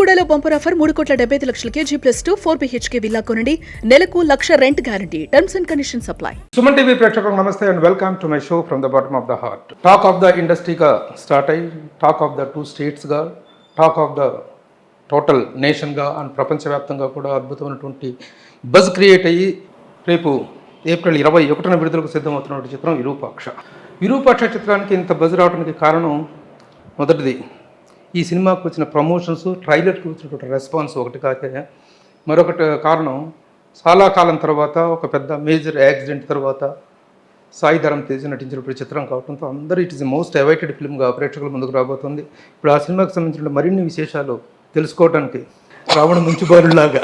బెల్లుగూడలో bumper offer 3,75,00,000 G+2 4 BHK villa కొనండి. నెలకు 1,00,000 rent guarantee. Terms and conditions apply. Suman TV ప్రేక్షకులకు నమస్తే and welcome to my show from the bottom of the heart. Talk of the ఇండస్ట్రీగా start అయ్యి talk of the 2 స్టేట్స్గా talk of the total నేషన్గా and ప్రపంచవ్యాప్తంగా కూడా అద్భుతమైనటువంటి బజ్ క్రియేట్ అయ్యి రేపు ఏప్రిల్ 21న విడుదలకు సిద్ధమవుతున్న చిత్రం విరూపాక్ష. విరూపాక్ష చిత్రానికి ఇంత బజ్ రావడానికి కారణం మొదటిది ఈ సినిమాకు వచ్చిన ప్రమోషన్స్, ట్రైలర్కి వచ్చినటువంటి రెస్పాన్స్ ఒకటి కాక మరొకటి కారణం చాలా కాలం తర్వాత ఒక పెద్ద మేజర్ యాక్సిడెంట్ తర్వాత సాయి ధరమ్ తేజ్ నటించినటువంటి చిత్రం కావడంతో అందరూ ఇట్ ఈస్ మోస్ట్ అవైటెడ్ ఫిల్మ్గా ప్రేక్షకుల ముందుకు రాబోతుంది. ఇప్పుడు ఆ సినిమాకి సంబంధించిన మరిన్ని విశేషాలు తెలుసుకోవడానికి రావణ ముంచుబారులాగా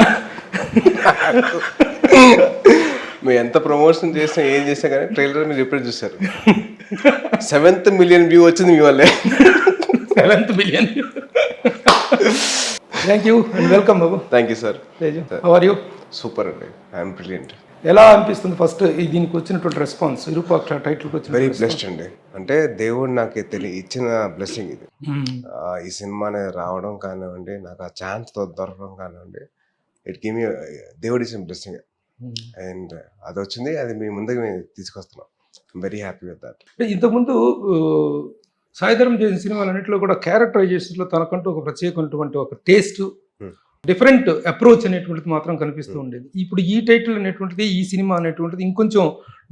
మీరు ఎంత ప్రమోషన్ చేసినా ఏం చేసినా కానీ ట్రైలర్ మీరు ఎప్పుడు చూస్తారు. 7th మిలియన్ వ్యూ వచ్చింది మీ వల్లే. 7th million. Thank you and welcome బాబు. Thank you sir. How are you? Super అండి, ఐఎమ్ బ్రిలియంట్. ఎలా అనిపిస్తుంది ఫస్ట్ దీనికి వచ్చినటువంటి రెస్పాన్స్? విరూపాక్ష టైటిల్కి వచ్చిన వెరీ బ్లెస్డ్ అండి. అంటే దేవుడు నాకు ఇచ్చిన బ్లెస్సింగ్ ఇది. ఈ సినిమా అనేది రావడం కానివ్వండి, నాకు ఆ ఛాన్స్ దొరకడం కానివ్వండి, ఇట్ గివ్ మీ దేవుడు ఇచ్చిన బ్లెస్సింగ్. అండ్ అది వచ్చింది, అది మీ ముందుకు మేము తీసుకొస్తున్నాం. I'm very happy with that. ఇంతకుముందు సాయి ధరమ్ చేసిన సినిమాలన్నింటిలో కూడా క్యారెక్టరైజేషన్లో తనకంటూ ఒక ప్రత్యేకమైనటువంటి ఒక టేస్ట్, డిఫరెంట్ అప్రోచ్ అనేటువంటిది మాత్రం కనిపిస్తూ ఉండేది. ఇప్పుడు ఈ టైటిల్ అనేటువంటిది, ఈ సినిమా అనేటువంటిది ఇంకొంచెం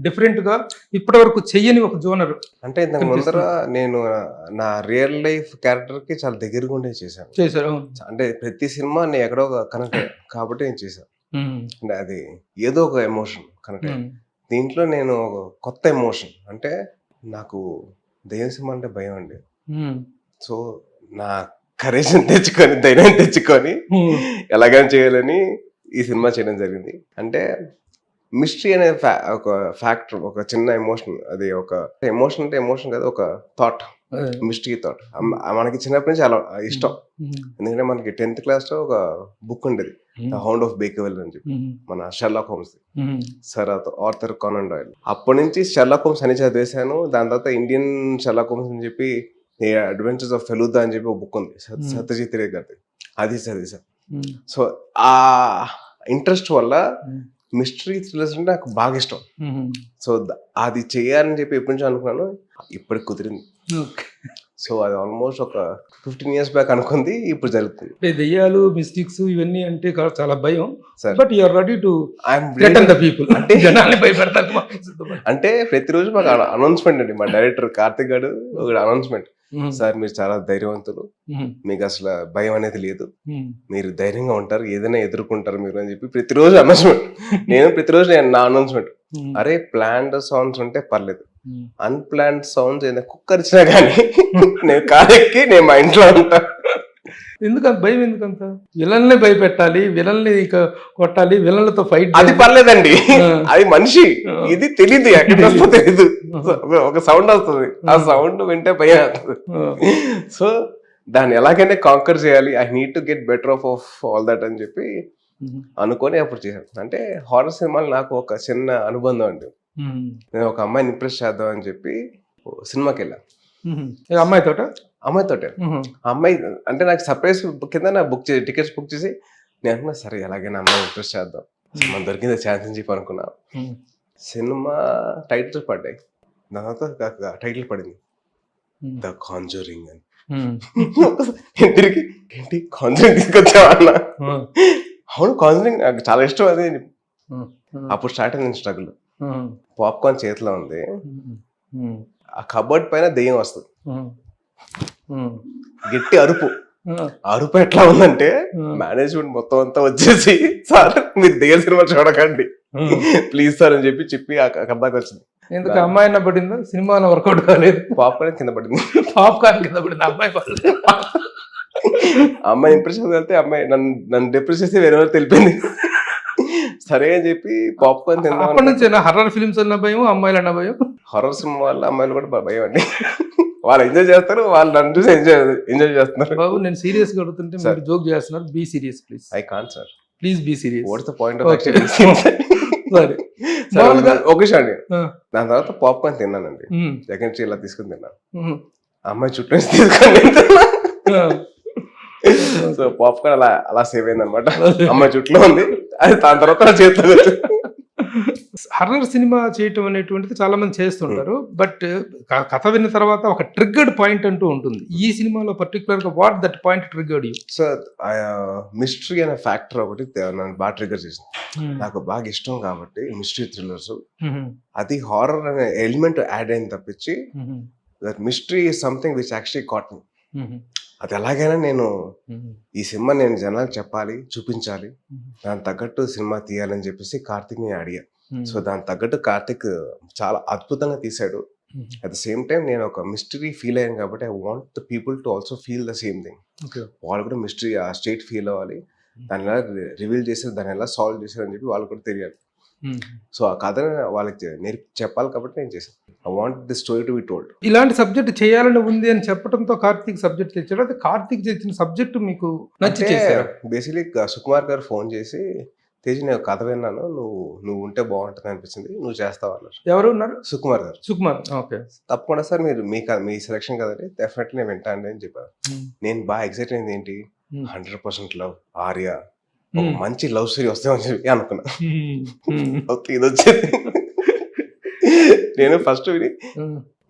డిఫరెంట్గా ఇప్పటి వరకు చెయ్యని ఒక జోనర్. అంటే ఇంతకు ముందర నేను నా రియల్ లైఫ్ క్యారెక్టర్కి చాలా దగ్గరగా ఉండే చేశారు. అంటే ప్రతి సినిమా నేను ఎక్కడో కనెక్ట్ కాబట్టి నేను చేశాను. అంటే అది ఏదో ఒక ఎమోషన్ కనెక్ట్. దీంట్లో నేను ఒక కొత్త ఎమోషన్, అంటే నాకు దయ్యం సినిమా అంటే భయం అండి. సో నా కరేజ్ తెచ్చుకొని, ధైర్యం తెచ్చుకొని ఎలాగైనా చేయాలని ఈ సినిమా చేయడం జరిగింది. అంటే మిస్టరీ అనే ఒక ఫ్యాక్టర్, ఒక చిన్న ఎమోషన్. అది ఒక ఎమోషన్ అంటే ఎమోషన్ కాదు, ఒక థాట్, మిస్టరీ థాట్. మనకి చిన్నప్పటి నుంచి చాలా ఇష్టం. ఎందుకంటే మనకి 10th క్లాస్లో ఒక బుక్ ఉండేది, ద హౌండ్ ఆఫ్ బేకర్విల్ అని చెప్పి, మన Sherlock Holmes, sir Arthur Conan Doyle. అప్పటి నుంచి షెర్లాక్ హోమ్స్ అని చదివేశాను. దాని తర్వాత ఇండియన్ షెర్లాక్ హోమ్స్ అని చెప్పి అడ్వెంచర్స్ ఆఫ్ ఫెలూదా అని చెప్పి ఒక బుక్ ఉంది, సత్యజిత్ రే గారిది, అది చదివేశాను. సో ఆ ఇంట్రెస్ట్ వల్ల మిస్టరీ థ్రిల్లర్స్ అంటే నాకు బాగా ఇష్టం. సో అది చేయాలని చెప్పి ఎప్పటి నుంచో అనుకున్నాను, ఇప్పటికి కుదిరింది. సో అది ఆల్మోస్ట్ ఒక 15 years బ్యాక్ అనుకుంది, ఇప్పుడు జరుగుతుంది. దెయ్యాలు, మిస్టిక్స్ ఇవన్నీ అంటే చాలా భయం. But you are ready to threaten the people. అంటే జనాల్ని భయపెడతారు. అంటే ప్రతిరోజు మాకు అనౌన్స్మెంట్ అండి, మా డైరెక్టర్ కార్తిక్ గారు ఒక అనౌన్స్మెంట్, సార్ మీరు చాలా ధైర్యవంతులు, మీకు అసలు భయం అనేది లేదు, మీరు ధైర్యంగా ఉంటారు, ఏదైనా ఎదుర్కొంటారు మీరు అని చెప్పి ప్రతిరోజు అనౌన్స్మెంట్. నేను ప్రతిరోజు నా అనౌన్స్మెంట్, అరే ప్లాన్డ్ సౌండ్స్ ఉంటే పర్లేదు, అన్ప్లాన్డ్ సౌండ్స్ ఏదైనా కుక్కరిచినా కానీ నేను కారెక్కి నేను మా ఇంట్లో ఉంటా. ఎందుకంత భయం? ఎందుకంత విలన్లే భయపెట్టాలి, విలన్లు కొట్టాలి, విలన్లతో ఫైట్, అది పర్లేదండి, అది మనిషి, ఇది తెలీదు, ఎక్కడ తెలీదు. ఒక సౌండ్ వస్తుంది, ఆ సౌండ్ వింటే భయం అవుతుంది. సో దాన్ని ఎలాగైనా కాంకర్ చేయాలి, I need to get better of all that అని చెప్పి అనుకొని అప్పుడు చేశాను. అంటే హారర్ సినిమాలు నాకు ఒక చిన్న అనుబంధం అండి. నేను ఒక అమ్మాయిని ఇంప్రెస్ చేద్దాం అని చెప్పి సినిమాకి వెళ్ళాను. అమ్మాయితోటే. అమ్మాయి అంటే నాకు సర్ప్రైజ్ కింద నా టికెట్స్ బుక్ చేసి నేను అనుకున్నా, సరే ఎలాగైనా అమ్మాయి ఇంప్రెస్ చేద్దాం, మన దొరికింది ఛాన్స్ అని చెప్పి అనుకున్నా. సినిమా టైటిల్స్ పడ్డాయి, దాని తర్వాత టైటిల్ పడింది ద కాంజూరింగ్ అని. ఏంటి కాంజూరింగ్ తీసుకొచ్చావన్నా? అవును, కాంజూరింగ్ నాకు చాలా ఇష్టం అది. అప్పుడు స్టార్ట్ అయింది స్ట్రగుల్. పాప్కార్న్ చేతిలో ఉంది, ఆ కబోర్డ్ పైన దెయ్యం వస్తుంది, గట్టి అరుపు ఎట్లా ఉందంటే మేనేజ్మెంట్ మొత్తం అంతా వచ్చేసి, సార్ మీరు దెయ్యం సినిమా చూడకండి ప్లీజ్ సార్ అని చెప్పి అక్కడ దాకా వచ్చింది. ఎందుకు అమ్మాయి పడిందా? సినిమా వర్కౌట్ కాలేదు, పాప్కార్న్ కింద పడింది. పాప్కార్న్ కింద పడింది, అమ్మాయి పడలేదు. అమ్మాయి ఇంప్రెషన్ వెళ్తే అమ్మాయి నన్ను డిప్రెస్ చేసి వేరే వాళ్ళు తెలిపింది. సరే అని చెప్పి పాప్కార్న్ తిందాం. అప్పటి నుంచి హర్రర్ ఫిల్మ్స్ అన్న భయం, అమ్మాయిలు అన్న భయం. హర్రర్ సినిమా వాళ్ళ అమ్మాయిలు కూడా భయం అండి. వాళ్ళు ఎంజాయ్ చేస్తారు, వాళ్ళు నన్ను చూసి ఎంజాయ్ చేస్తున్నారు. బాబు నేను సీరియస్ గా అడుగుతుంటే మీరు జోక్ చేస్తున్నారు. Be serious please. I can't sir, please be serious. What's the point of ఒకేసారి అండి. దాని తర్వాత పాప్కార్న్ తిన్నానండి, సెకండ్ ఇలా తీసుకుని తిన్నాను. అమ్మాయి చుట్టూ తీసుకొని సో పాప్కార్న్ అలా అలా సేవ్ అయింది అనమాట. అమ్మాయి చుట్టూ ఉంది, అది దాని తర్వాత నా చేతిలో హర్రర్ సినిమా చేయటం అనేటువంటిది చాలా మంది చేస్తుంటారు. బట్ కథ విన్న తర్వాత ఒక ట్రిగ్గర్డ్ పాయింట్ అంటూ ఉంటుంది. ఈ సినిమాలో పర్టికులర్ గా what that point triggered you? So mystery అనే ఫ్యాక్టర్ ఒకటి నన్ను బాగా ట్రిగ్గర్ చేసింది. నాకు బాగా ఇష్టం కాబట్టి మిస్టరీ థ్రిల్లర్స్, అది హారర్ అనే ఎలిమెంట్ యాడ్ అయింది తప్పించి that mystery is something which actually caught me. అది ఎలాగైనా నేను ఈ సినిమా నేను జనాలకు చెప్పాలి, చూపించాలి, దాని తగ్గట్టు సినిమా తీయాలని చెప్పేసి కార్తిక్ ని అడిగా. సో దాని తగ్గట్టు కార్తిక్ చాలా అద్భుతంగా తీశాడు. అట్ ద సేమ్ టైం నేను ఒక మిస్టరీ ఫీల్ అయ్యాను కాబట్టి I want the people to also feel the same thing. వాళ్ళు కూడా మిస్టరీ ఆ స్టేట్ ఫీల్ అవ్వాలి, దాన్ని ఎలా రివీల్ చేశారు, దాన్ని ఎలా సాల్వ్ చేశారు అని చెప్పి వాళ్ళు కూడా తెలియాలి. సో ఆ కథను వాళ్ళకి చెప్పాలి కాబట్టి నేను చేశాను. I want the story to be told. ఇలాంటి సబ్జెక్ట్ చేయాలని ఉంది అని చెప్పడంతో కార్తీక్ సబ్జెక్ట్ తెచ్చాడు. అది కార్తీక్ తెచ్చిన సబ్జెక్ట్ మీకు నచ్చి చేశారు? బేసిక్లీ సుకుమార్ గారు ఫోన్ చేసి, తేజీ నేను కథ విన్నాను, నువ్వు ఉంటే బాగుంటుంది అనిపించింది, నువ్వు చేస్తావు అన్నారు. ఎవరు ఉన్నారు? సుకుమార్ గారు. సుకుమార్, ఓకే. తప్పకుండా సార్ మీరు మీ సెలక్షన్ కదండి, డెఫినెట్లీ నేను వింటాను అని చెప్పాను. నేను బాగా ఎక్సైట్ అయింది, ఏంటి 100% లవ్, ఆర్య, మంచి లవ్ స్టోరీ వస్తామని చెప్పి అనుకున్నా. ఓకే, ఇది వచ్చేది. నేను ఫస్ట్ విని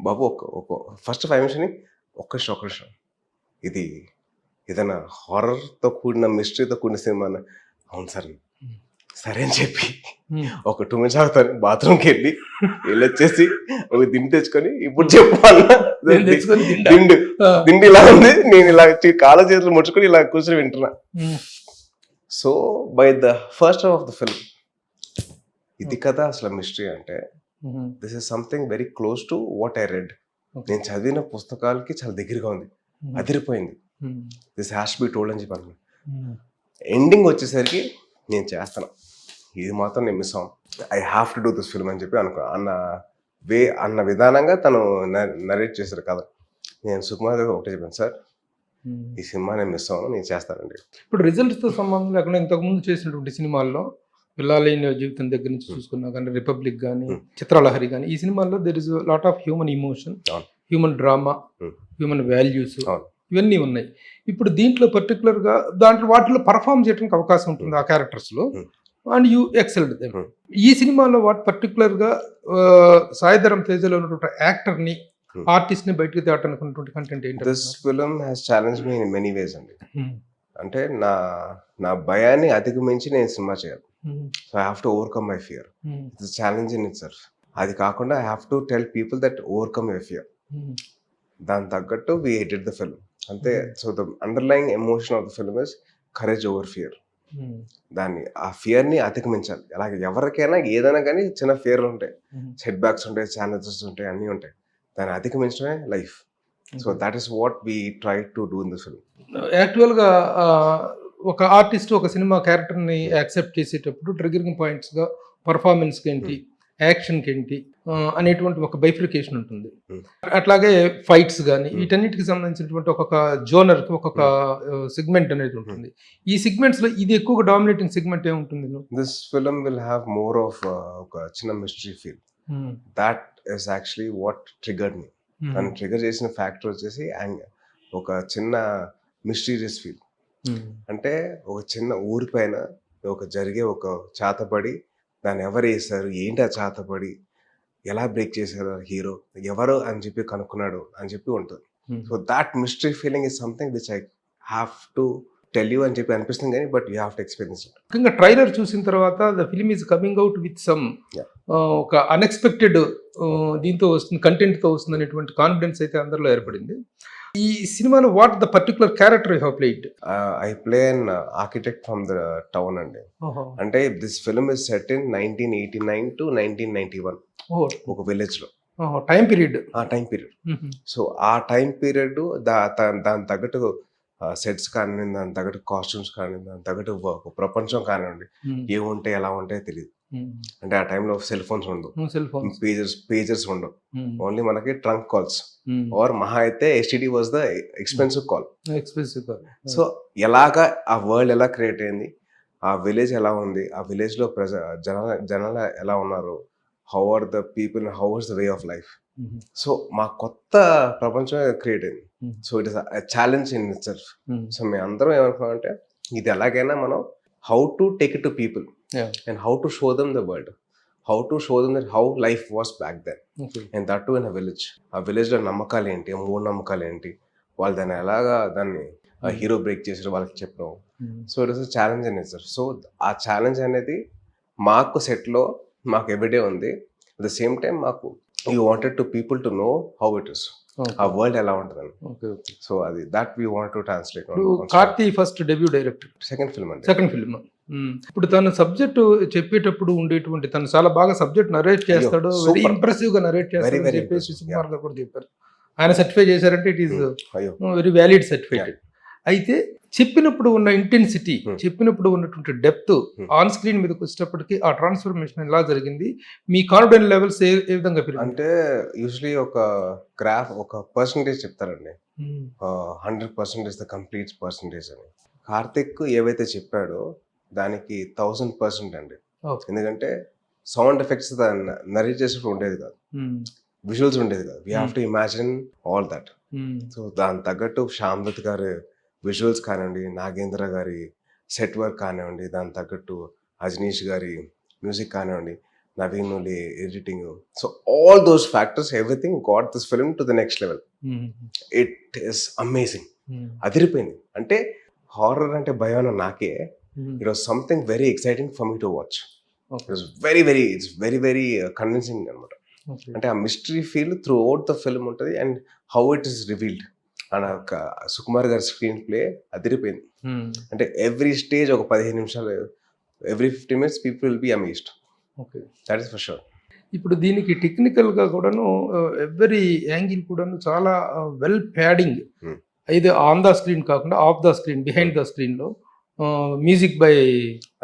బాబు ఒక ఫస్ట్ 5 నిమిషాన్ని ఒక్క నిమిషం ఇది ఏదైనా హారర్తో కూడిన మిస్టరీతో కూడిన సినిమా. అవును సార్, సరే అని చెప్పి ఒక 2 minutes అవుతాను, బాత్రూమ్కి వెళ్ళొచ్చేసి ఒక దిండు తెచ్చుకొని ఇప్పుడు చెప్పాలన్నా దిండు ఇలా ఉంది, నేను ఇలా కాళ్ళ చేతులు ముడుచుకొని ఇలా కూర్చొని వింటున్నా. So by the first half of the film ఇది కదా అసలు మిస్టరీ అంటే, this is something very close to what I read. నేను చదివిన పుస్తకాలకి చాలా దగ్గరగా ఉంది, అదిరిపోయింది. దిస్ హ్యాస్ బి టోల్డ్ అని చెప్పి అనుకున్నాను. ఎండింగ్ వచ్చేసరికి నేను చేస్తాను, ఇది మాత్రం నేను మిస్ అవ్వం, I have to do this film అని చెప్పి అన్న విధానంగా తను నరేట్ చేశారు కదా. నేను సుకుమార్ గారు ఒకటే చెప్పాను, సార్ ఈ సినిమా నేను మిస్ అవ్వను, నేను చేస్తానండి. ఇప్పుడు రిజల్ట్స్తో సంబంధం లేకుండా ఇంతకుముందు చేసినటువంటి సినిమాల్లో పిల్లలైన జీవితం దగ్గర నుంచి చూసుకున్నా కానీ, రిపబ్లిక్ కానీ, చిత్రలహరి కానీ, ఈ సినిమాల్లో there is lot of human emotion, human drama, human values, ఇవన్నీ ఉన్నాయి. ఇప్పుడు దీంట్లో పర్టికులర్గా వాటిలో పర్ఫామ్ చేయడానికి అవకాశం ఉంటుంది ఆ క్యారెక్టర్స్లో, అండ్ యూ ఎక్సెల్డ్ దెమ్. ఈ సినిమాలో పర్టికులర్గా సాయిధరం తేజలో ఉన్నటువంటి యాక్టర్ని, ఆర్టిస్ట్ ని బయటకు తేవటానికి కంటెంట్ ఏంటి? This film has challenged me in many ways అండి. అంటే నా భయాన్ని అధిగమించి నేను సినిమా చేయాలి. So I have to overcome my fear. It's challenge in it self. అది కాకుండా I have to tell people that overcome your fear. దాని తగ్గట్టు వి ఎడిట్ ద ఫిల్మ్ అంతే. So the underlying emotion of the film is courage over fear. దాన్ని ఆ fear ని అధిగమించాలి. అలాగే ఎవరికైనా ఏదైనా కానీ చిన్న ఫియర్లు ఉంటాయి, సెట్ బ్యాక్స్ ఉంటాయి, ఛాలెంజెస్ ఉంటాయి, అన్నీ ఉంటాయి. దాన్ని అధిగమించడమే life. So that is what we try to do in the film. యాక్చువల్గా ఒక ఆర్టిస్ట్ ఒక సినిమా క్యారెక్టర్ని యాక్సెప్ట్ చేసేటప్పుడు ట్రిగరింగ్ పాయింట్స్గా పర్ఫార్మెన్స్కి ఏంటి, యాక్షన్కి ఏంటి అనేటువంటి ఒక బైఫ్రికేషన్ ఉంటుంది. అట్లాగే ఫైట్స్ కానీ వీటన్నిటికి సంబంధించినటువంటి ఒక్కొక్క జోనర్కి ఒక్కొక్క సెగ్మెంట్ అనేది ఉంటుంది. ఈ సెగ్మెంట్స్లో ఇది ఎక్కువగా డామినేటింగ్ సెగ్మెంట్ ఏముంటుంది? This film will have more of ఒక చిన్న mystery feel. That is actually what triggered మీ. నన్ను ట్రిగర్ చేసిన ఫ్యాక్టర్ వచ్చేసి ఒక చిన్న మిస్టీరియస్ ఫీల్. అంటే ఒక చిన్న ఊరి పైన జరిగే ఒక చాతపడి, దాన్ని ఎవరు వేస్తారు, ఏంటి ఆ చాతపడి, ఎలా బ్రేక్ చేశారు హీరో, ఎవరు అని చెప్పి కనుక్కున్నాడు అని చెప్పి ఉంటుంది. So that mystery feeling is something which I have to tell you అని చెప్పి అనిపిస్తుంది కానీ, but you have to experience it. ముఖ్యంగా ట్రైలర్ చూసిన తర్వాత the film is coming out with some ఒక అన్ఎక్స్పెక్టెడ్ దీంతో వస్తుంది, కంటెంట్తో వస్తుంది అనేటువంటి కాన్ఫిడెన్స్ అయితే అందరిలో ఏర్పడింది. ఈ సినిమాలో what the particular character you have played? I play an architect from the town అండి. అంటే this film is set in 1989 to 1991 ఒక విలేజ్ లో. Time period. సో ఆ టైం పీరియడ్ దాని తగ్గట్టు సెట్స్ కానివ్వండి, దాని తగ్గట్టు కాస్ట్యూమ్స్ కానివ్వండి, దాని తగ్గట్టు ప్రపంచం కానివ్వండి, ఏముంటాయి ఎలా ఉంటాయో తెలియదు. అంటే ఆ టైంలో సెల్ ఫోన్స్ ఉండవు, పేజర్స్ ఉండవు, ఓన్లీ మనకి ట్రంక్ కాల్స్ ఆర్ మహా అయితే STD was the expensive call. So ఎలాగా ఆ వరల్డ్ ఎలా క్రియేట్ అయింది, ఆ విలేజ్ ఎలా ఉంది, ఆ విలేజ్ లో జనాలు ఎలా ఉన్నారు, how are the people, how is the way of life, so మా కొత్త ప్రపంచమే క్రియేట్ అయింది. So it is challenge in itself. So మేము అందరం ఏమనుకున్నామంటే ఇది ఎలాగైనా మనం how to take it to people and how to show them the world, how to show them that how life was back then and that too in a village. ఆ విలేజ్లో నమ్మకాలు ఏంటి, మూఢనమ్మకాలు ఏంటి, వాళ్ళు దాన్ని ఎలాగా దాన్ని హీరో బ్రేక్ చేసారు వాళ్ళకి చెప్పడం. So it is a challenge in itself. So ఆ ఛాలెంజ్ అనేది మాకు సెట్లో మాకు ఎవ్రీడే ఉంది. అట్ ద సేమ్ టైం మాకు you wanted to people to know how it is, ఆ వరల్డ్ ఎలా ఉంటుందని. సో అది that we want to translate. Karthi first debut director, second film అండి. Second film. ఇప్పుడు తన సబ్జెక్ట్ చెప్పేటప్పుడు ఉండేటువంటి తను చాలా బాగా సబ్జెక్ట్ నరేట్ చేస్తాడు, వెరీ ఇంప్రెసివ్ గా నరేట్ చేస్తాడు అని చెప్పేసి సుకుమార్ గారు కూడా చెప్పారు. ఆయన సర్టిఫై చేశారంటే it is very valid certificate. అయితే చెప్పినప్పుడు ఉన్న ఇంటెన్సిటీ, చెప్పినప్పుడు ఉన్నటువంటి డెప్త్ ఆన్ స్క్రీన్ మీదకి వచ్చేటప్పటికి ఆ ట్రాన్స్ఫర్మేషన్ ఎలా జరిగింది, మీ కాన్ఫిడెన్స్ లెవెల్స్ ఏ విధంగా పెరిగింది? అంటే యూజువలీ ఒక గ్రాఫ్ ఒక పర్సంటేజ్ చెప్తారండి, 100% ఇస్ ద కంప్లీట్ పర్సంటేజ్ అని. కార్తిక్ ఏవైతే చెప్పాడో దానికి 1000% అండి. ఎందుకంటే సౌండ్ ఎఫెక్ట్స్ నరేట్ చేసేటప్పుడు ఉండేది కాదు, విజువల్స్ ఉండేది కాదు. We have to imagine all that. So దాని తగ్గట్టు శ్యామ్ దత్ గారి విజువల్స్ కానివ్వండి, నాగేంద్ర గారి సెట్ వర్క్ కానివ్వండి, దాని తగ్గట్టు అజనీష్ గారి మ్యూజిక్ కానివ్వండి, Naveen Nooli editing, so all those factors everything got this film to the next level. It is amazing. అదిరిపోయింది. అంటే హారర్ అంటే భయం నాకే, it was something very exciting for me to watch. It's very very convincing అనమాట. అంటే ఆ mystery feel throughout the film ఉంటుంది and how it is revealed. And Sukumar గారి స్క్రీన్ ప్లే అదిరిపోయింది. అంటే ఎవ్రీ స్టేజ్ ఒక 15 నిమిషాలు, every 15 minutes people will be amazed. That is for sure. ఇప్పుడు దీనికి టెక్నికల్ గా కూడాను ఎవ్రీ యాంగిల్ కూడాను చాలా వెల్ ప్యాడింగ్, ఇది ఆన్ ద స్క్రీన్ కాకుండా of the screen, behind the screen లో మ్యూజిక్ బై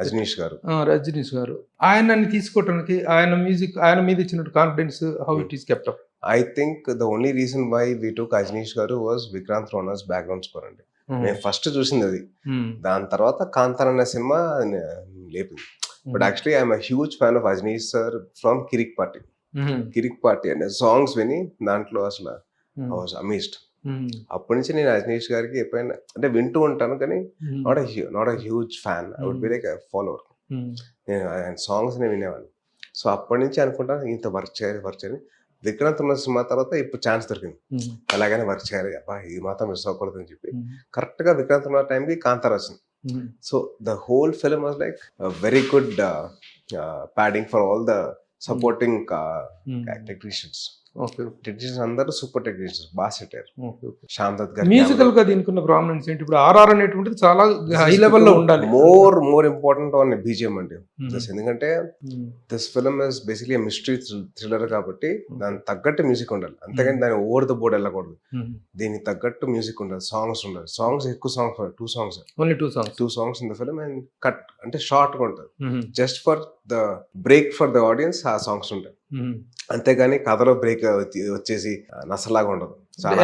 రజనీష్ గారు. ఆయనని తీసుకోవటానికి ఆయన మ్యూజిక్, ఆయన మీద ఇచ్చినట్టు confidence, how it is kept up? I think the only reason why we took Ajneesh garu was Vikrant Rona's background score అండి. నేను ఫస్ట్ చూసింది అది. దాని తర్వాత కాంతార అనే సినిమా లేపింది. But actually I'm a huge fan of Ajaneesh sir from Kirik Party. Kirik Party అనే సాంగ్స్ విని దాంట్లో అసలు ఐ వాజ్ అమేజ్డ్. అప్పటి నుంచి నేను అజనీష్ గారికి ఎప్పుడైనా అంటే వింటూ ఉంటాను, కానీ not a huge fan. I would be like follower. నేను ఆయన సాంగ్స్ నేను వినేవాడిని. సో అప్పటి నుంచి అనుకుంటాను ఇంత వర్క్ చేయాలి. విక్రాంత్ ఉన్న సినిమా తర్వాత ఇప్పుడు ఛాన్స్ దొరికింది, ఎలాగైనా వర్క్ చేయాలి, అబ్బా ఈ మాత్రం మిస్ అవ్వకూడదు అని చెప్పి కరెక్ట్ గా విక్రాంత్ ఉన్న టైంకి కాంతార వచ్చింది. So the whole film was like very good padding for all the supporting technicians. Technicians అందరూ సూపర్ టెక్నీషియన్స్, బాగా సెట్ అయ్యారు. శ్యామ్ దత్ గారు మ్యూజికల్ గా దీనికి ఉన్న ప్రామినెన్స్ ఏంటి? ఇప్పుడు ఆర్ఆర్ అనేటువంటిది చాలా హై లెవెల్ లో ఉండాలి. మోర్ ఇంపార్టెంట్ ఆన్ బీజిఎం అండి. ఎందుకంటే this film is basically mystery thriller కాబట్టి దానికి తగ్గట్టు మ్యూజిక్ ఉండాలి, అంతేగాని దాని ఓవర్ ద బోర్డ్ వెళ్ళకూడదు. దీనికి తగ్గట్టు మ్యూజిక్ ఉండాలి, సాంగ్స్ ఉండాలి. సాంగ్స్ ఎక్కువ songs, 2 songs, only 2 songs in the film and cut అంటే షార్ట్ గా ఉంటుంది. Just for the break for the audience ఆ సాంగ్స్ ఉంటాయి, అంతేగాని కథలో బ్రేక్ వచ్చేసి నసలాగా ఉండదు.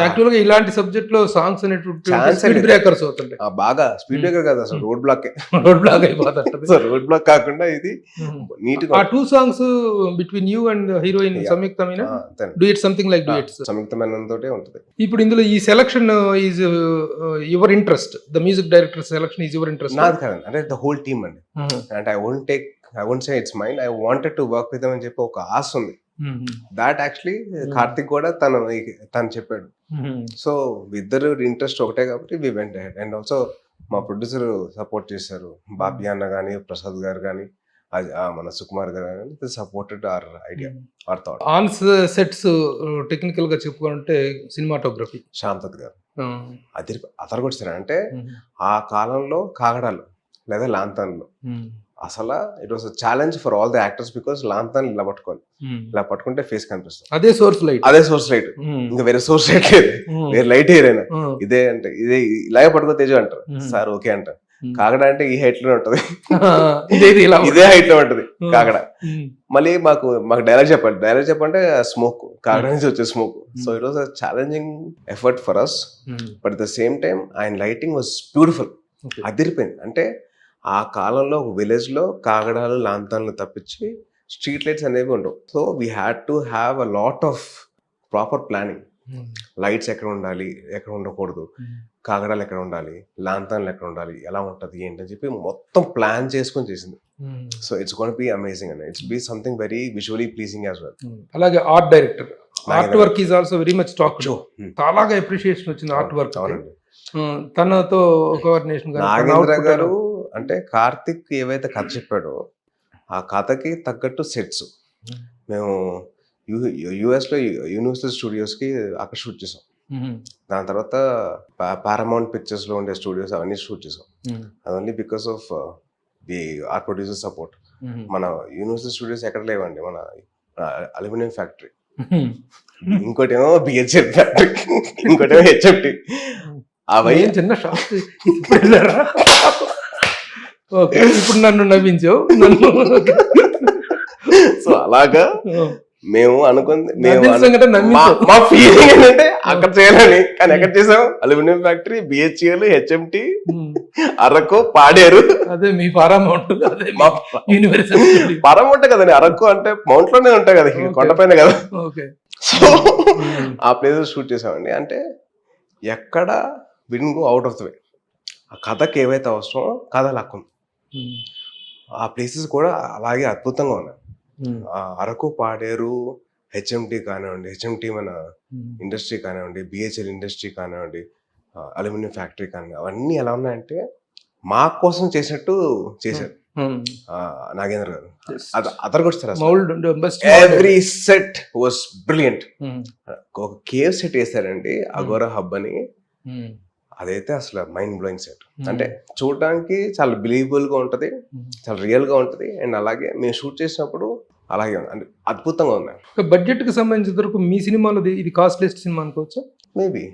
యాక్చువల్ గా ఇలాంటి సబ్జెక్ట్ లో సాంగ్స్ అనేటువంటి బ్రేకర్స్ అవుతుంటాయి, బాగా స్పీడ్ బ్రేకర్ కాదు అసలు, రోడ్ బ్లాక్ అయిపోతుంది. రోడ్ బ్లాక్ కాకుండా ఇది నీట్ గా. ఆ 2 songs between you and heroine Samyuktha Meena, duet something like duets Samyuktha Menon తోటే ఉంటుంది. ఇప్పుడు ఇందులో ఈ selection is your interest, the music director selection is your interest? నాది కాదండి, అంటే ద హోల్ టీమ్ అండి. అంటే I won't say it's mine. I wanted to work with them అని చెప్పి ఒక ఆశ ఉంది. దాట్ యాక్చువల్లీ కార్తిక్ కూడా తను చెప్పాడు. సో ఇద్దరు ఇంట్రెస్ట్ ఒకటే కాబట్టి we went ahead. And also మా ప్రొడ్యూసర్ సపోర్ట్ చేశారు, బాబీ అన్న కానీ, ప్రసాద్ గారు కానీ, మన సుకుమార్ గారు కానీ supported hour idea, our thought. On sets technical గా చెప్పుకుంటే సినిమాటోగ్రఫీ శ్యామ్ దత్ గారు అదరగొచ్చారు. అంటే ఆ కాలంలో కాగడాలు లేదా లాంతన్లు అసలు it was challenge for all the actors, because లాంతన్ ఇలా పట్టుకోవాలి, ఇలా పట్టుకుంటే ఫేస్ కనిపిస్తుంది, అదే సోర్స్ లైట్, ఇంకా వేరే సోర్స్ లైట్ లేదు, వేరే లైట్ ఏరైనా ఇదే అంటే ఇదే ఇలాగే పట్టుకో తేజు అంటారు సార్, ఓకే అంటారు. కాగడ అంటే ఈ హైట్ లోనే ఉంటది, ఇదే హైట్ లో ఉంటది కాగడ. మళ్ళీ మాకు డైలాగ్ చెప్పంటే స్మోక్, కాగడ నుంచి వచ్చే smoke. So it was a challenging effort for us, but at the same time ఆయన లైటింగ్ వాజ్ బ్యూటిఫుల్, అదిరిపోయింది. అంటే ఆ కాలంలో ఒక విలేజ్ లో కాగడాలు లాంతన్లు తప్పించి స్ట్రీట్ లైట్స్ అనేవి ఉండవు. So we had to have a lot of proper planning. Lights ఎక్కడ ఉండాలి, ఎక్కడ ఉండకూడదు, కాగడాలు ఎక్కడ ఉండాలి, లాంతర్లు ఎక్కడ ఉండాలి, ఎలా ఉంటుంది ఏంటి అని చెప్పి మొత్తం ప్లాన్ చేసుకొని చేసింది. So it's gonna be amazing అండి. It's be something very visually pleasing as well. అలాగే art director, art work is also very much talk. చాలాగా అప్రిషియేషన్ వచ్చింది ఆర్ట్ వర్క్. అవునండి. తనతో కోఆర్డినేషన్ నాగేంద్ర గారు అంటే కార్తిక్ ఏవైతే కథ చెప్పాడో ఆ కథకి తగ్గట్టు సెట్స్ మేము యుఎస్లో యూనివర్సల్ స్టూడియోస్కి అక్కడ షూట్ చేసాం. దాని తర్వాత పారామౌంట్ పిక్చర్స్లో ఉండే స్టూడియోస్ అవన్నీ షూట్ చేసాం. అది only because of the our producer support. మన యూనివర్సల్ స్టూడియోస్ ఎక్కడ లేవండి, మన అల్యూమినియం ఫ్యాక్టరీ, ఇంకోటేమో బిహెచ్ఎల్ ఫ్యాక్టరీ, ఇంకోటేమో హెచ్ఎఫ్టి. అవి చిన్న షాప్. ఓకే, ఇప్పుడు నన్ను నవ్వించావు. సో అలాగా మేము అనుకుంది, మేము మా ఫీలింగ్ ఏంటంటే అక్కడ చేయాలని, కానీ ఎక్కడ చేసాం? Aluminium factory, BHEL, HMT, Araku, Paderu. అదే మీ పారామౌంట్. అదే పారామౌంట్ కదండి, అరకు అంటే మౌంట్ లోనే ఉంటాయి కదా, కొండపైన కదా. సో ఆ ప్లేసెస్ షూట్ చేసామండి. అంటే ఎక్కడ win go out of the way, ఆ కథకి ఏవైతే అవసరమో కథ లక్కు, ఆ ప్లేసెస్ కూడా అలాగే అద్భుతంగా ఉన్నాయి. అరకు, పాడేరు, హెచ్ఎంటి కానివ్వండి, హెచ్ఎంటి మన ఇండస్ట్రీ కానివ్వండి, బిహెచ్ఎల్ ఇండస్ట్రీ కానివ్వండి, అల్యూమినియం ఫ్యాక్టరీ కానివ్వండి, అవన్నీ ఎలా ఉన్నాయంటే మా కోసం చేసినట్టు చేశారు నాగేంద్ర గారు. Every set was brilliant. ఒక కేవ్ సెట్ వేసారండి, అగోరా హబ్ అని. అదైతే అసలు మైండ్ బ్లోయింగ్ సెట్. అంటే చూడడానికి చాలా బిలీవబుల్ గా ఉంటది, చాలా రియల్ గా ఉంటది. అండ్ అలాగే మేము షూట్ చేసినప్పుడు అలాగే ఉంది, అంటే అద్భుతంగా ఉన్నాయి. బడ్జెట్ కి సంబంధించిన వరకు మీ సినిమాలో ఇది కాస్ట్లెస్ట్ సినిమా అనుకోవచ్చా? మేబీ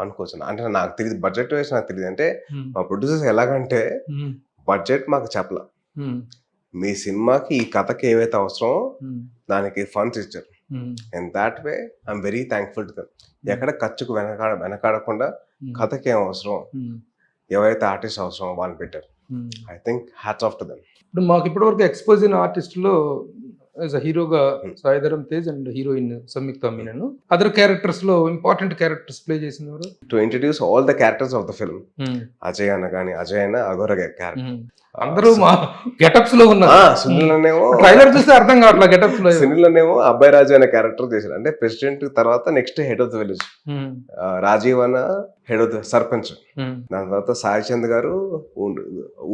అనుకోవచ్చు. అంటే నాకు తెలియదు, బడ్జెట్ వేసి నాకు తెలియదు. అంటే మా ప్రొడ్యూసర్స్ ఎలాగంటే బడ్జెట్ మాకు చెప్పలా, మీ సినిమాకి ఈ కథకి ఏవైతే అవసరమో దానికి ఫండ్స్ ఇచ్చారు. And that way I'm very thankful to them. ఎక్కడ ఖర్చుకు వెనకాడకుండా కథకి ఏం అవసరం, ఎవరైతే ఆర్టిస్ట్ అవసరం వాళ్ళు పెట్టారు. I think hats off to them. ఇప్పుడు మాకు ఇప్పటివరకు ఎక్స్పోజ్ అయిన ఆర్టిస్టులో హీరోగా Saidharam Tej and heroine Samyuktha Menon. Other characters లో ఇంపార్టెంట్ క్యారెక్టర్స్ ప్లే చేసింది to introduce all the characters of the film. Ajay అన్న కానీ, అజయ్ అన్న అఘోర క్యారెక్టర్, అందరూ మా గెటప్స్ లో ఉన్నారు. సునీల్ ట్రైలర్ చూస్తే అర్థం కావట్లా గెటప్స్ లో. సునీల్ అన్నేమో అబ్బాయి రాజు అనే క్యారెక్టర్ చేశారు. అంటే ప్రెసిడెంట్ తర్వాత next head of the village, Rajeev అన్న హెడ్ ఆఫ్ ద సర్పంచ్. దాని తర్వాత సాయి చంద్ గారు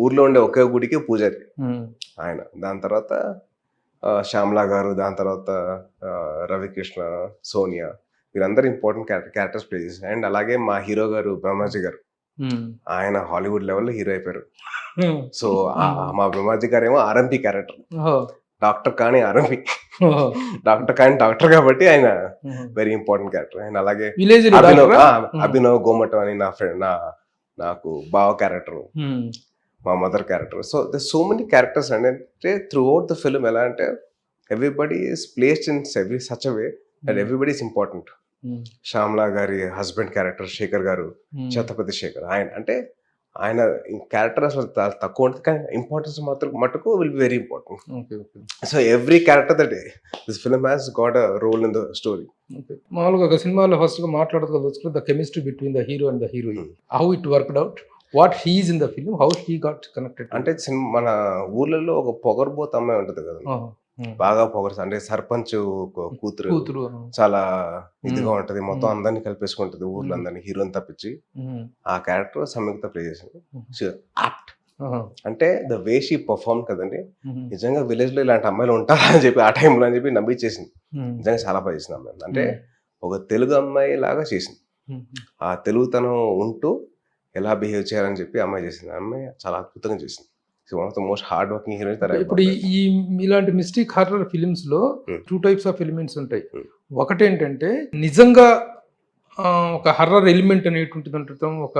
ఊర్లో ఉండే ఒకే గుడికి పూజారి ఆయన. దాని తర్వాత శ్యామ్లా గారు, దాని తర్వాత రవికృష్ణ, సోనియా, వీరందరూ ఇంపార్టెంట్ క్యారెక్టర్స్ ప్లే చేశారు. అండ్ అలాగే మా హీరో గారు బ్రహ్మాజీ గారు, ఆయన హాలీవుడ్ లెవెల్లో హీరో అయిపోయారు. సో మా బ్రహ్మాజీ గారు ఏమో ఆర్ఎంపీ క్యారెక్టర్, డాక్టర్ కానీ ఆర్ఎంపీ, డాక్టర్ కానీ డాక్టర్ కాబట్టి ఆయన వెరీ ఇంపార్టెంట్ క్యారెక్టర్. అండ్ అలాగే అభినవ్ గోమటం అని నా ఫ్రెండ్, నాకు బావ క్యారెక్టర్, మా mother character. So the so many characters అండి. అంటే త్రూ అవుట్ ద ఫిల్మ్ ఎలా అంటే everybody is placed in every such a way that everybody is important. Shyamla గారి హస్బెండ్ క్యారెక్టర్ శేఖర్ గారు, ఛత్రపతి శేఖర్, ఆయన అంటే ఆయన క్యారెక్టర్ అసలు తక్కువ ఉంటుంది, కానీ ఇంపార్టెన్స్ మటుకు will be very important. So every character that this film has got a role in the story. మామూలుగా ఒక సినిమాలో ఫస్ట్ గా మాట్లాడుకోవచ్చు the chemistry between the hero and the heroine, how it worked out, what he is in the film, how he got connected. అంటే మన ఊర్లలో ఒక పొగరబోతు అమ్మాయి ఉంటది కదా, బాగా పొగరు, అంటే సర్పంచ్ కూతురు చాలా ఇదిగా ఉంటది, మొత్తం అందరినీ కలిపేసుకుంటది ఊర్లో అందరినీ, హీరోని తప్పించి. ఆ క్యారెక్టర్ సంయుక్త ప్లే చేసింది. అంటే ద వే షీ పర్ఫార్మ్ కదండి, నిజంగా విలేజ్ లో ఇలాంటి అమ్మాయిలు ఉంటారా అని చెప్పి ఆ టైంలో అని చెప్పి నమ్మించేసింది. నిజంగా చాలా బాగా చేసింది అమ్మాయి. అంటే ఒక తెలుగు అమ్మాయి లాగా చేసింది, ఆ తెలుగుతనం ఉంటూ ఎలా బిహేవ్ చేయాలని చెప్పి అమ్మాయి చేసింది. అమ్మాయి చాలా అద్భుతంగా చేసింది. One of the most hard working heroine. ఇప్పుడు ఈ ఇలాంటి మిస్టిక్ హారర్ ఫిలిమ్స్ లో 2 టైప్స్ ఆఫ్ ఎలిమెంట్స్ ఉంటాయి. ఒకటేంటంటే నిజంగా ఒక హర్రర్ ఎలిమెంట్ అనేటువంటిది ఉండటం, ఒక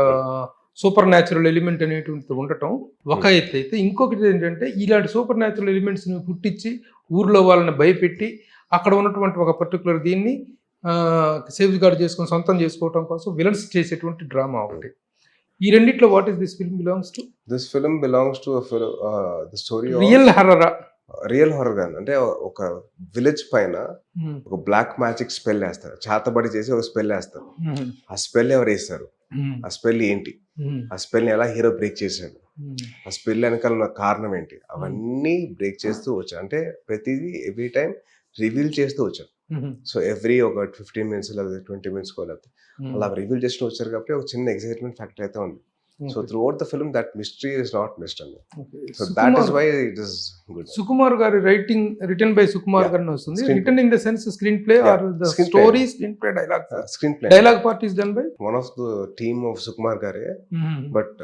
సూపర్ న్యాచురల్ ఎలిమెంట్ అనేటువంటిది ఉండటం ఒక ఎత్తు అయితే, ఇంకొకటి ఏంటంటే ఇలాంటి సూపర్ న్యాచురల్ ఎలిమెంట్స్ ని పుట్టించి ఊర్లో వాళ్ళని భయపెట్టి అక్కడ ఉన్నటువంటి ఒక పర్టికులర్ దీన్ని సేఫ్ గార్డ్ చేసుకొని సొంతం చేసుకోవడం కోసం విలన్స్ చేసేటువంటి డ్రామా ఒకటి. ఈ రెండిట్లో what is this film belongs to? This film belongs to the story real హర్రరా? రియల్ హారర్ కాదు, అంటే ఒక విలేజ్ పైన ఒక బ్లాక్ మ్యాజిక్ స్పెల్ వేస్తారు, చేతబడి చేసి ఒక స్పెల్ వేస్తారు. ఆ స్పెల్ ఎవరు వేస్తారు, ఆ స్పెల్ ఏంటి, ఆ స్పెల్ని ఎలా హీరో బ్రేక్ చేశాడు, ఆ స్పెల్ వెనకాల ఉన్న కారణం ఏంటి, అవన్నీ బ్రేక్ చేస్తూ వచ్చాను. అంటే ప్రతిదీ ఎవ్రీ టైం రివీల్ చేస్తూ వచ్చాను. సో ఎవ్రీ ఒక 15 minutes లేదా 20 minutes లేకపోతే అలా రివీల్ చేస్తూ వచ్చారు కాబట్టి ఒక చిన్న ఎక్సైట్మెంట్ ఫ్యాక్టర్ అయితే ఉంది. So throughout the film that mystery is not missed అండి. So that is why it is good. Sukumar గారి రైటింగ్ రిటన్ బై సుకుమార్ గారిని వస్తుంది. Written in the sense screenplay or the Screen play. Story screenplay dialogue screenplay dialogue part is done by one of the team of Sukumar గారే, but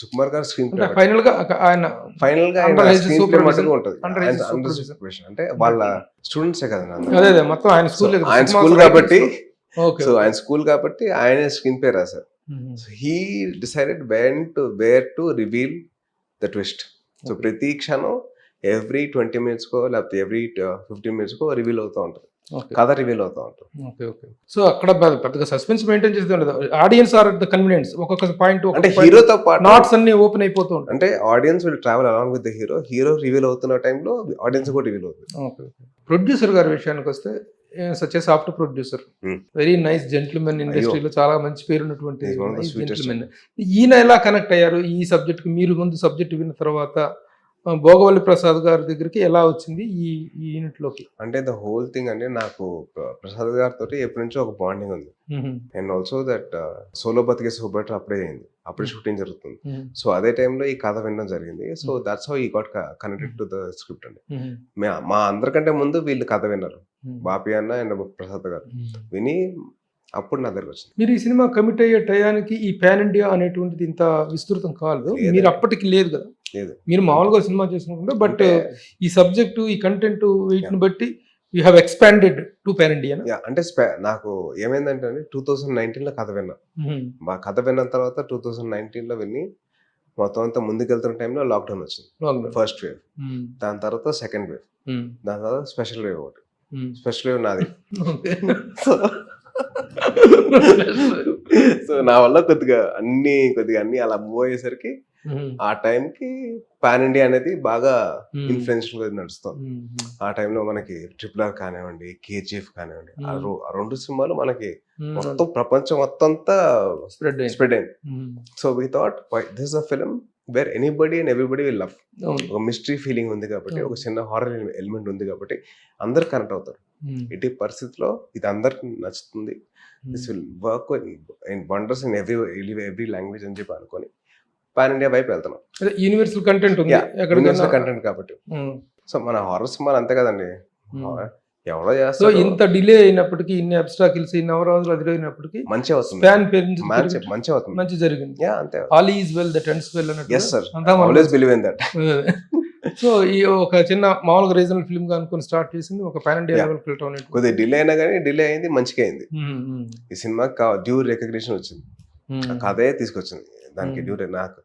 Sukumar గారు screen play final గా ఆయన final గా Under his screen play supervision. మటుకు ఉంటుంది. Under his supervision. Supervision అంటే వాళ్ళ స్టూడెంట్సే కదా అదే అదే మొత్తం ఆయన స్కూల్ ఆయన స్కూల్ కాబట్టి, ఓకే సో ఆయన స్కూల్ కాబట్టి ఆయనే స్క్రీన్ ప్లే రాశారు. So he decided where to reveal the twist. So ప్రతి క్షణం ఎవ్రీ 20 minutes కో లేకపోతే ఎవ్రీ 15 minutes కో రివీల్ అవుతూ ఉంటుంది, కథ రివీల్ అవుతూ ఉంటుంది. Okay okay. సో అక్కడ పెద్దగా సస్పెన్స్ మెయింటైన్ చేస్తూ ఉండదు, audience are at the convenience, ఒక్కొక్క పాయింట్ అంటే హీరోతో పాటు నాట్స్ అన్ని ఓపెన్ అయిపోతూ ఉంటాయి. అంటే audience will travel along with the hero. Hero reveal అవుతున్న టైంలో ఆడియన్స్ కూడా రివీల్ అవుతుంది. ఓకే. ప్రొడ్యూసర్ గారి విషయానికి వస్తే such a soft producer, very nice gentlemen, ఇండస్ట్రీలో చాలా మంచి పేరు ఉన్నటువంటి He's one of the sweetest. Gentlemen. ఈయన ఎలా కనెక్ట్ అయ్యారు ఈ సబ్జెక్ట్ కి? మీరు ముందు సబ్జెక్ట్ విన్న తర్వాత భోగవల్లి ప్రసాద్ గారి దగ్గరికి ఎలా వచ్చింది ఈ యూనిట్ లోకి? అంటే ద హోల్ థింగ్ అంటే నాకు ప్రసాద్ గారితో ఎప్పటి నుంచో ఒక బాండింగ్ ఉంది. అండ్ ఆల్సో దట్ సోలో బతికే సూపర్ అప్పుడే అయింది, అప్పుడే షూటింగ్ జరుగుతుంది. సో అదే టైంలో ఈ కథ వినడం జరిగింది. సో దట్స్ హౌ ఈ got connected to the script అండి. మా అందరికంటే ముందు వీళ్ళు కథ విన్నారు, బాపి అన్న అండ్ ప్రసాద్ గారు విని అప్పుడు నా దగ్గర వచ్చింది. మీరు ఈ సినిమా కమిట్ అయ్యే టయానికి ఈ పాన్ ఇండియా అనేటువంటిది ఇంత విస్తృతం కాదు, మీరు అప్పటికి లేదు కదా, లేదు మీరు మామూలుగా సినిమా చేసినప్పుడు, బట్ ఈ సబ్జెక్టు ఈ కంటెంట్ వీటిని బట్టి you have expanded to pan India. అంటే నాకు ఏమైందంటే 2019 లో కథ విన్నా. మా కథ విన్న తర్వాత 2019 లో విని మొత్తం అంతా ముందుకెళ్తున్న టైంలో లాక్డౌన్ వచ్చింది, ఫస్ట్ వేవ్. దాని తర్వాత సెకండ్ వేవ్, దాని తర్వాత స్పెషల్ వేవ్ ఒకటి. స్పెషల్ వేవ్ నాది. సో నా వల్ల కొద్దిగా అన్ని అలా మూవ్ అయ్యేసరికి ఆ టైంకి పాన్ ఇండియా అనేది బాగా ఇన్ఫ్లుయెన్షియల్ గా నడుస్తుంది. ఆ టైంలో మనకి RRR కానివ్వండి, KGF కానివ్వండి, ఆ రెండు సినిమాలు మనకి మొత్తం ప్రపంచం మొత్తం అంతా స్ప్రెడ్ అయింది. So we thought this is a film wear anybody and everybody will love. ఒక మిస్టరీ ఫీలింగ్ ఉంది కాబట్టి, ఒక చిన్న హారర్ ఎలిమెంట్ ఉంది కాబట్టి అందరు కనెక్ట్ అవుతారు. ఇటు పరిస్థితిలో ఇది అందరికి నచ్చుతుంది, this will work in wonders in every language అని చెప్పి అనుకొని పాన్ ఇండియా వైపు వెళ్తున్నాం. యూనివర్సల్ కంటెంట్ ఉంది, యూనివర్సల్ కంటెంట్ కాబట్టి. సో మన హారర్ సినిమాలు అంతే కదండి, ఎవరో చేస్తారు. సో ఇంత డిలే అయినప్పటికీ, ఇన్ని అబ్స్టాకిల్స్, ఇన్ని అవరోధాలు ఎదురైనప్పటికీ మంచిగా అవుతుంది, మంచిగా అవుతుంది, మంచి జరిగింది. అంతే. All is well that ends well అన్నట్టు. yes sir, always believe in that. So ఈ ఒక చిన్న మామూలుగా రీజనల్ ఫిల్మ్ గా అనుకుని స్టార్ట్ చేసింది ఒక పాన్ ఇండియా లెవెల్ ఫిల్మ్ అనేది. కొద్దిగా డిలే అయినా కానీ డిలే అయింది, మంచిగా అయింది. ఈ సినిమాకి డ్యూ రికగ్నిషన్ వచ్చింది, కథే తీసుకొచ్చింది దానికి డ్యూ. నాకు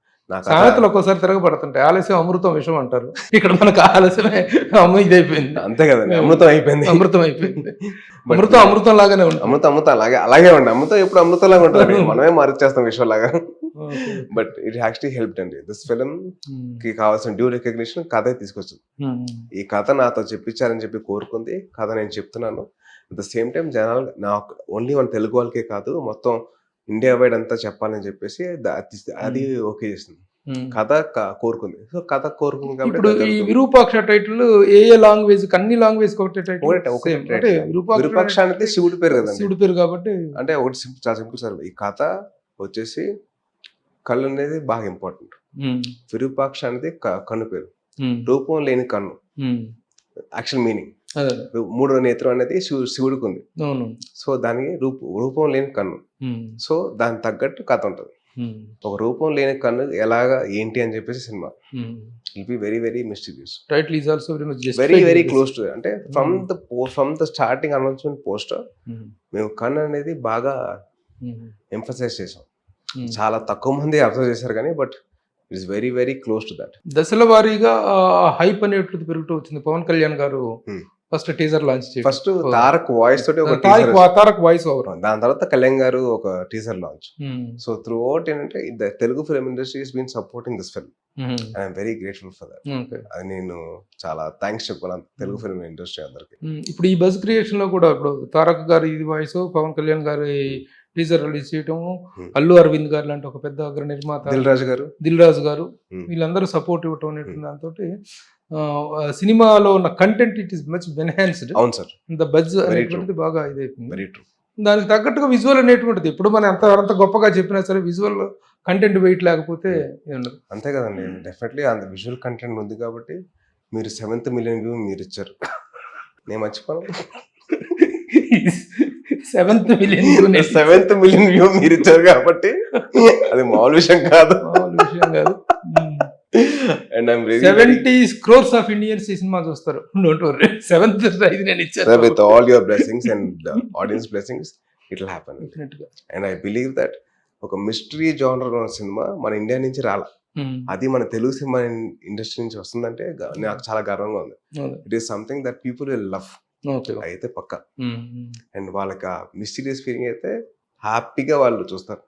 సామెతలు ఒక్కోసారి తిరగబడుతుంటాయి, ఆలస్యం అమృతం విషయం అంటారు. ఇక్కడ మనకు ఆలస్యమే ఇదైపోయింది, అంతే కదండి, అమృతం అయిపోయింది. అమృతం లాగానే ఉంటుంది. అమృతం అలాగే ఉండి, అమృతం ఎప్పుడు అమృతం లాగా ఉంటుంది, మనమే మార్చేస్తాం విషయం లాగా. బట్ ఇట్ యాక్చువల్లీ హెల్ప్డ్ అండి. దిస్ ఫిల్మ్ కి కావాల్సిన డ్యూ రికగ్నిషన్ కథే తీసుకొచ్చింది. ఈ కథ నాతో చెప్పించారని చెప్పి కోరుకుంది, కథ నేను చెప్తున్నాను. అట్ ద సేమ్ టైం జనాలు నాకు ఓన్లీ మన తెలుగు వాళ్ళకే కాదు, మొత్తం ఇండియా వైడ్ అంతా చెప్పాలని చెప్పేసి అది ఓకే చేసింది. కథ కోరుకుంది. సో కథ కోరుకుంది కాబట్టి ఇప్పుడు ఈ విరూపాక్ష టైటిల్ ఏ లాంగ్వేజ్, అన్ని లాంగ్వేజ్ ఒకటే టైటిల్. విరూపాక్ష అనేది శివుడి పేరు కదా, శివుడి పేరు కాబట్టి అంటే ఒకటి చాలా సింపుల్ సార్. ఈ కథ వచ్చేసి కళ్ళు అనేది బాగా ఇంపార్టెంట్. విరూపాక్ష అనేది కన్ను పేరు, రూపం లేని కన్ను యాక్చువల్ మీనింగ్. మూడో నేత్రం అనేది శివుడికి ఉంది. సో దానికి రూపం లేని కన్ను. సో దానికి తగ్గట్టు కథ ఉంటుంది. ఒక రూపం లేని కన్ను ఎలాగా ఏంటి అని చెప్పేసి సినిమా will be very very mysterious. Title is also very very close to, అంటే from the starting announcement poster మేము కన్ను అనేది బాగా ఎంఫసైజ్ చేసాం. చాలా తక్కువ మంది అబ్జర్వ్ చేశారు కానీ but it is very very close to that. దశల వారీగా హైప్ అనేటువంటిది పెరుగుతూ వచ్చింది. పవన్ కళ్యాణ్ గారు first teaser launch first Tarak voice తోటి ఒక teaser తారక్ వాయిస్ ఓవర్. దాని తర్వాత కళ్యాణ్ గారు ఒక teaser launch. So throughout ఏంటంటే the Telugu film industry is been supporting this film. I'm very grateful for that. అది నేను చాలా థ్యాంక్స్ చెప్పాను తెలుగు ఫిల్మ్ ఇండస్ట్రీ అందరికి. ఇప్పుడు ఈ బజ్ క్రియేషన్ లో కూడా ఇప్పుడు తారక్ గారి ఇది వాయిస్, పవన్ కళ్యాణ్ గారి టీజర్ రిలీజ్ చేయటం, అల్లు అరవింద్ గారు లాంటి ఒక పెద్ద అగ్ర నిర్మాత దిల్ రాజు గారు వీళ్ళందరూ సపోర్ట్ ఇవ్వటం అనేటువంటి దాంతో సినిమాలో ఉన్న content it is much enhanced. అవును సార్. ద బజ్ అనేటువంటిది బాగా ఇదైపోయింది. దానికి తగ్గట్టుగా విజువల్ అనేటువంటిది ఎప్పుడు మనం అంత గొప్పగా చెప్పినా సరే విజువల్ కంటెంట్ వెయిట్ లేకపోతే ఉండదు. అంతే కదండి. డెఫినెట్లీ అంత విజువల్ కంటెంట్ ఉంది కాబట్టి మీరు 7th మిలియన్ వ్యూ మీరు ఇచ్చారు. నేను మర్చిపోను. 7th మిలియన్ వ్యూ మీరు ఇచ్చారు కాబట్టి అది మామూలు విషయం కాదు. And I'm really 70 crores of Indians ఈ సినిమా చూస్తారు. Don't worry. 7th ఇది నేను ఇచ్చాను. With all your blessings and the audience blessings, it will happen. And I believe that ఒక మిస్టరీ జానర్ ఉన్న సినిమా మన ఇండియా నుంచి రాల, అది మన తెలుగు సినిమా ఇండస్ట్రీ నుంచి వస్తుందంటే నాకు చాలా గర్వంగా ఉంది. It is something that people will love. అయితే పక్క. అండ్ వాళ్ళకి ఆ మిస్టీరియస్ ఫీలింగ్ అయితే హ్యాపీగా వాళ్ళు చూస్తారు.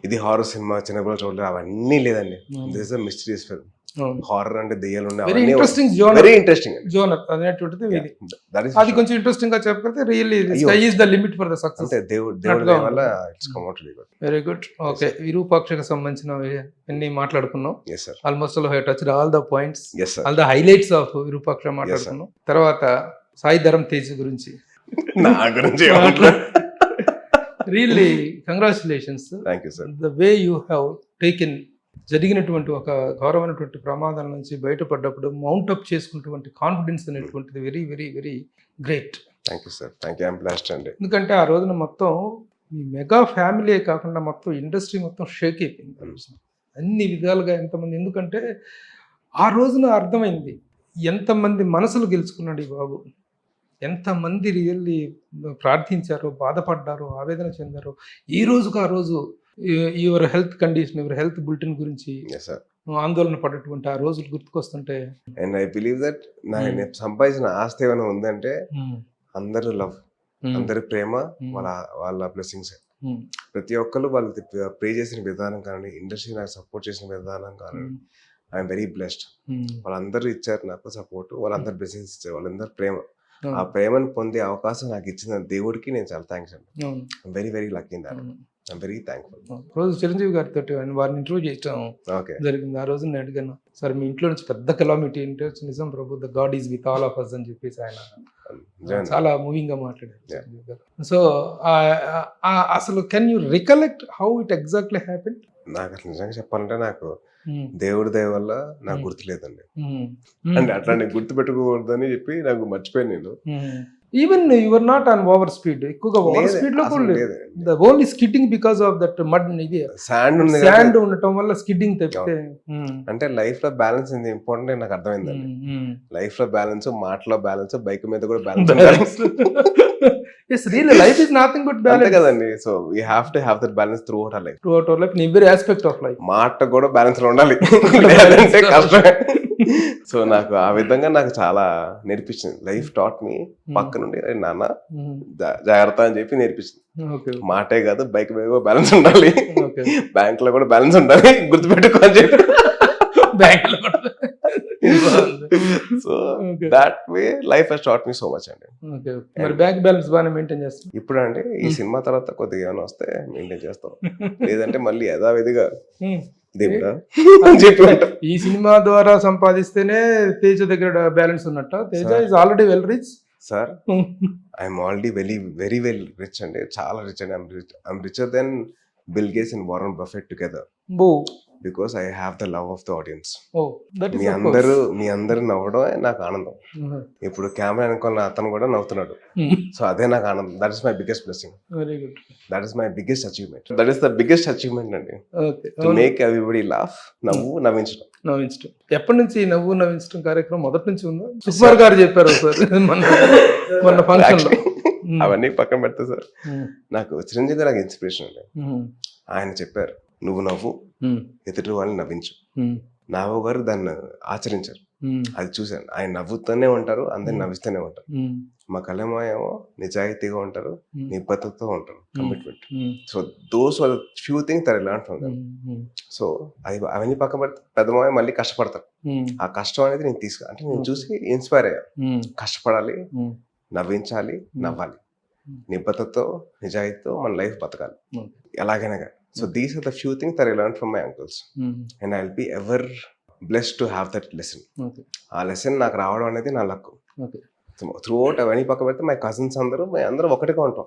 ఇది హారర్ సినిమా చిన్నప్పుడు చూడలేదు అవన్నీ లేదండి. This is a mysterious film. Horror అంటే దెయ్యాలు ఉన్నాయి. వెరీ ఇంట్రెస్టింగ్ జోనర్ అనేటువంటిది అది కొంచెం ఇంట్రెస్టింగ్ గా చెప్పకపోతే really sky is the limit for the success. అంటే దేవుడి వల్ల it's come out really good. Very good. Okay, విరూపాక్షకు సంబంధించిన అన్ని మాట్లాడుకున్నాం. yes sir. Almost all have touched all the points. yes sir. All the highlights of Virupaksha మాట్లాడుకున్నాం. తర్వాత సాయి ధరమ్ తేజ్ గురించి నా గురించి really congratulations. Thank you sir. The way you have taken జరిగినటువంటి ఒక ఘోరమైనటువంటి ప్రమాదాల నుంచి బయటపడ్డప్పుడు మౌంటప్ చేసుకున్నటువంటి కాన్ఫిడెన్స్ అనేటువంటిది very very very great. Thank you sir. Thank you. I'm blessed అండి. ఎందుకంటే ఆ రోజున మొత్తం ఈ మెగా ఫ్యామిలీ కాకుండా మొత్తం ఇండస్ట్రీ మొత్తం షేక్ అయిపోయింది అన్ని విధాలుగా. ఎంతమంది, ఎందుకంటే ఆ రోజున అర్థమైంది ఎంతమంది మనసులు గెలుచుకున్నాడు ఈ బాబు, ఎంతమంది రియల్లీ ప్రార్థించారో, బాధపడ్డారో, ఆవేదన చెందారో. ఈ రోజుకు ఆ రోజు your health condition, your health bulletin గురించి ఆందోళన పడేటువంటి ఆ రోజులు గుర్తుకొస్తుంటే. అండ్ ఐ బిలీవ్ దట్ నేను సంపాదించిన ఆస్తి ఏమైనా ఉందంటే అందరూ లవ్, అందరి ప్రేమ, వాళ్ళ బ్లెస్సింగ్స్. ప్రతి ఒక్కరు వాళ్ళు ప్రే చేసిన విధానం కానీ, ఇండస్ట్రీ నాకు సపోర్ట్ చేసిన విధానం కానీ, ఐఎమ్ వెరీ బ్లెస్డ్. వాళ్ళందరూ ఇచ్చారు నాకు సపోర్ట్, వాళ్ళందరూ బ్లెస్సింగ్స్ ఇచ్చారు, వాళ్ళందరూ ప్రేమ. ఆ ప్రేమను పొందే అవకాశం నాకు ఇచ్చిన దేవుడికి నేను చాలా థ్యాంక్స్ అండి. I'm very very lucky in that. I'm very thankful. రోజు చిరంజీవి గారితో వారిని ఇంటర్వ్యూ చేయడం జరిగింది. ఆ రోజు నేను అడిగాను, సార్ మీ ఇంట్లో నుంచి పెద్ద కెలామిటీ ఏంటో, నిజం ప్రభు, the god is with all of us అని చెప్పేసి ఆయన చాలా మూవింగ్ గా మాట్లాడారు. సో అసలు can you recollect how it exactly happen? నాకు అసలు నిజంగా చెప్పాలంటే నాకు దేవుడి దయ వల్ల నాకు గుర్తులేదండి. అంటే అట్లా నేను గుర్తు పెట్టుకోకూడదని చెప్పి నాకు మర్చిపోయాను నేను. Even your not on over speed, ఎక్కువగా ఓవర్ స్పీడ్ లో కూడా లేదు. The only skidding because of that mud, ఇది శాండ్ ఉండటం వల్ల స్కిడ్డింగ్ తప్పితే. అంటే లైఫ్ లో బ్యాలెన్స్ ఇది ఇంపార్టెంట్ నాకు అర్థమైందండి. లైఫ్ లో బ్యాలెన్స్, మాటలో బ్యాలెన్స్, బైక్ మీద కూడా balance. Yes, really, life is nothing but balance. కదండి. So we have to have that balance throughout our life. Throughout our life, in every aspect of life. మాట కూడా balance లో ఉండాలి, లేదంటే కష్టమే. సో నాకు ఆ విధంగా నాకు చాలా నేర్పించింది లైఫ్. టాట్ మీ పక్క నుండి నాన్న జాగ్రత్త అని చెప్పి నేర్పించింది. మాటే కాదు, బైక్ మీద కూడా బ్యాలెన్స్ ఉండాలి, బ్యాంక్ లో కూడా బ్యాలెన్స్ ఉండాలి, గుర్తుపెట్టుకో అని చెప్పి. బ్యాంక్ లో so that way life has taught me so much అండి. మరి బ్యాంక్ బ్యాలెన్స్ బాగానే మెయింటైన్ చేస్తాం ఇప్పుడు అండి. ఈ సినిమా తర్వాత కొద్దిగా ఏమైనా వస్తే మెయింటైన్ చేస్తాం, లేదంటే మళ్ళీ యథావిధిగా దేవుడా ఈ సినిమా ద్వారా సంపాదిస్తేనే తేజ దగ్గర బ్యాలెన్స్ ఉన్నట్ట. Teja is already well rich sir. I'm already very well rich అండి, చాలా రిచ్ అండి. I'm richer than Bill Gates and Warren Buffett together. Because I have the love of the audience. మీ అందరూ నవ్వడం నాకు ఆనందం. ఇప్పుడు కెమెరా అనుకున్న అతను కూడా నవ్వుతున్నాడు, సో అదే నాకు ఆనందం. That is my biggest blessing. That is my biggest achievement. That is the biggest achievement అండి, టు మేక్ ఎవ్రీబడీ లాఫ్. నవ్వించడం. ఎప్పటి నుంచి నవ్వు నవ్వించడం కార్యక్రమం మొదటి నుంచి ఉందా? సుకుమార్ గారు చెప్పారు సార్ మొన్న ఫంక్షన్ లో. అవన్నీ పక్కన పెడతా సార్, నాకు చిరంజీవి గారు నాకు ఇన్స్పిరేషన్ అండి. ఆయన చెప్పారు, నువ్వు నవ్వు, ఎదుటి వాళ్ళని నవ్వించు. నాగో గారు దాన్ని ఆచరించారు. అది చూశాను. ఆయన నవ్వుతూనే ఉంటారు, అందరిని నవ్విస్తూనే ఉంటారు. మా కళ్యాణ ఏమో నిజాయితీగా ఉంటారు, నిబద్ధతతో ఉంటారు, commitment. So those are few things that I learn from them. So అవన్నీ పక్కన పెడితే పెద్దమాయ మళ్ళీ కష్టపడతారు. ఆ కష్టం అనేది నేను అంటే నేను చూసి ఇన్స్పైర్ అయ్యా. కష్టపడాలి, నవ్వించాలి, నవ్వాలి, నిబద్ధతతో నిజాయితీతో మన లైఫ్ బతకాలి ఎలాగైనా. So these are the few things that I learn from my uncles and I will be ever blessed to have that lesson. ఆ లెసన్ నాకు రావడం అనేది నా లక్. త్రూ అవుట్ అవన్నీ పక్క పెడితే మై కజిన్స్ అందరూ ఒకటిగా ఉంటాం.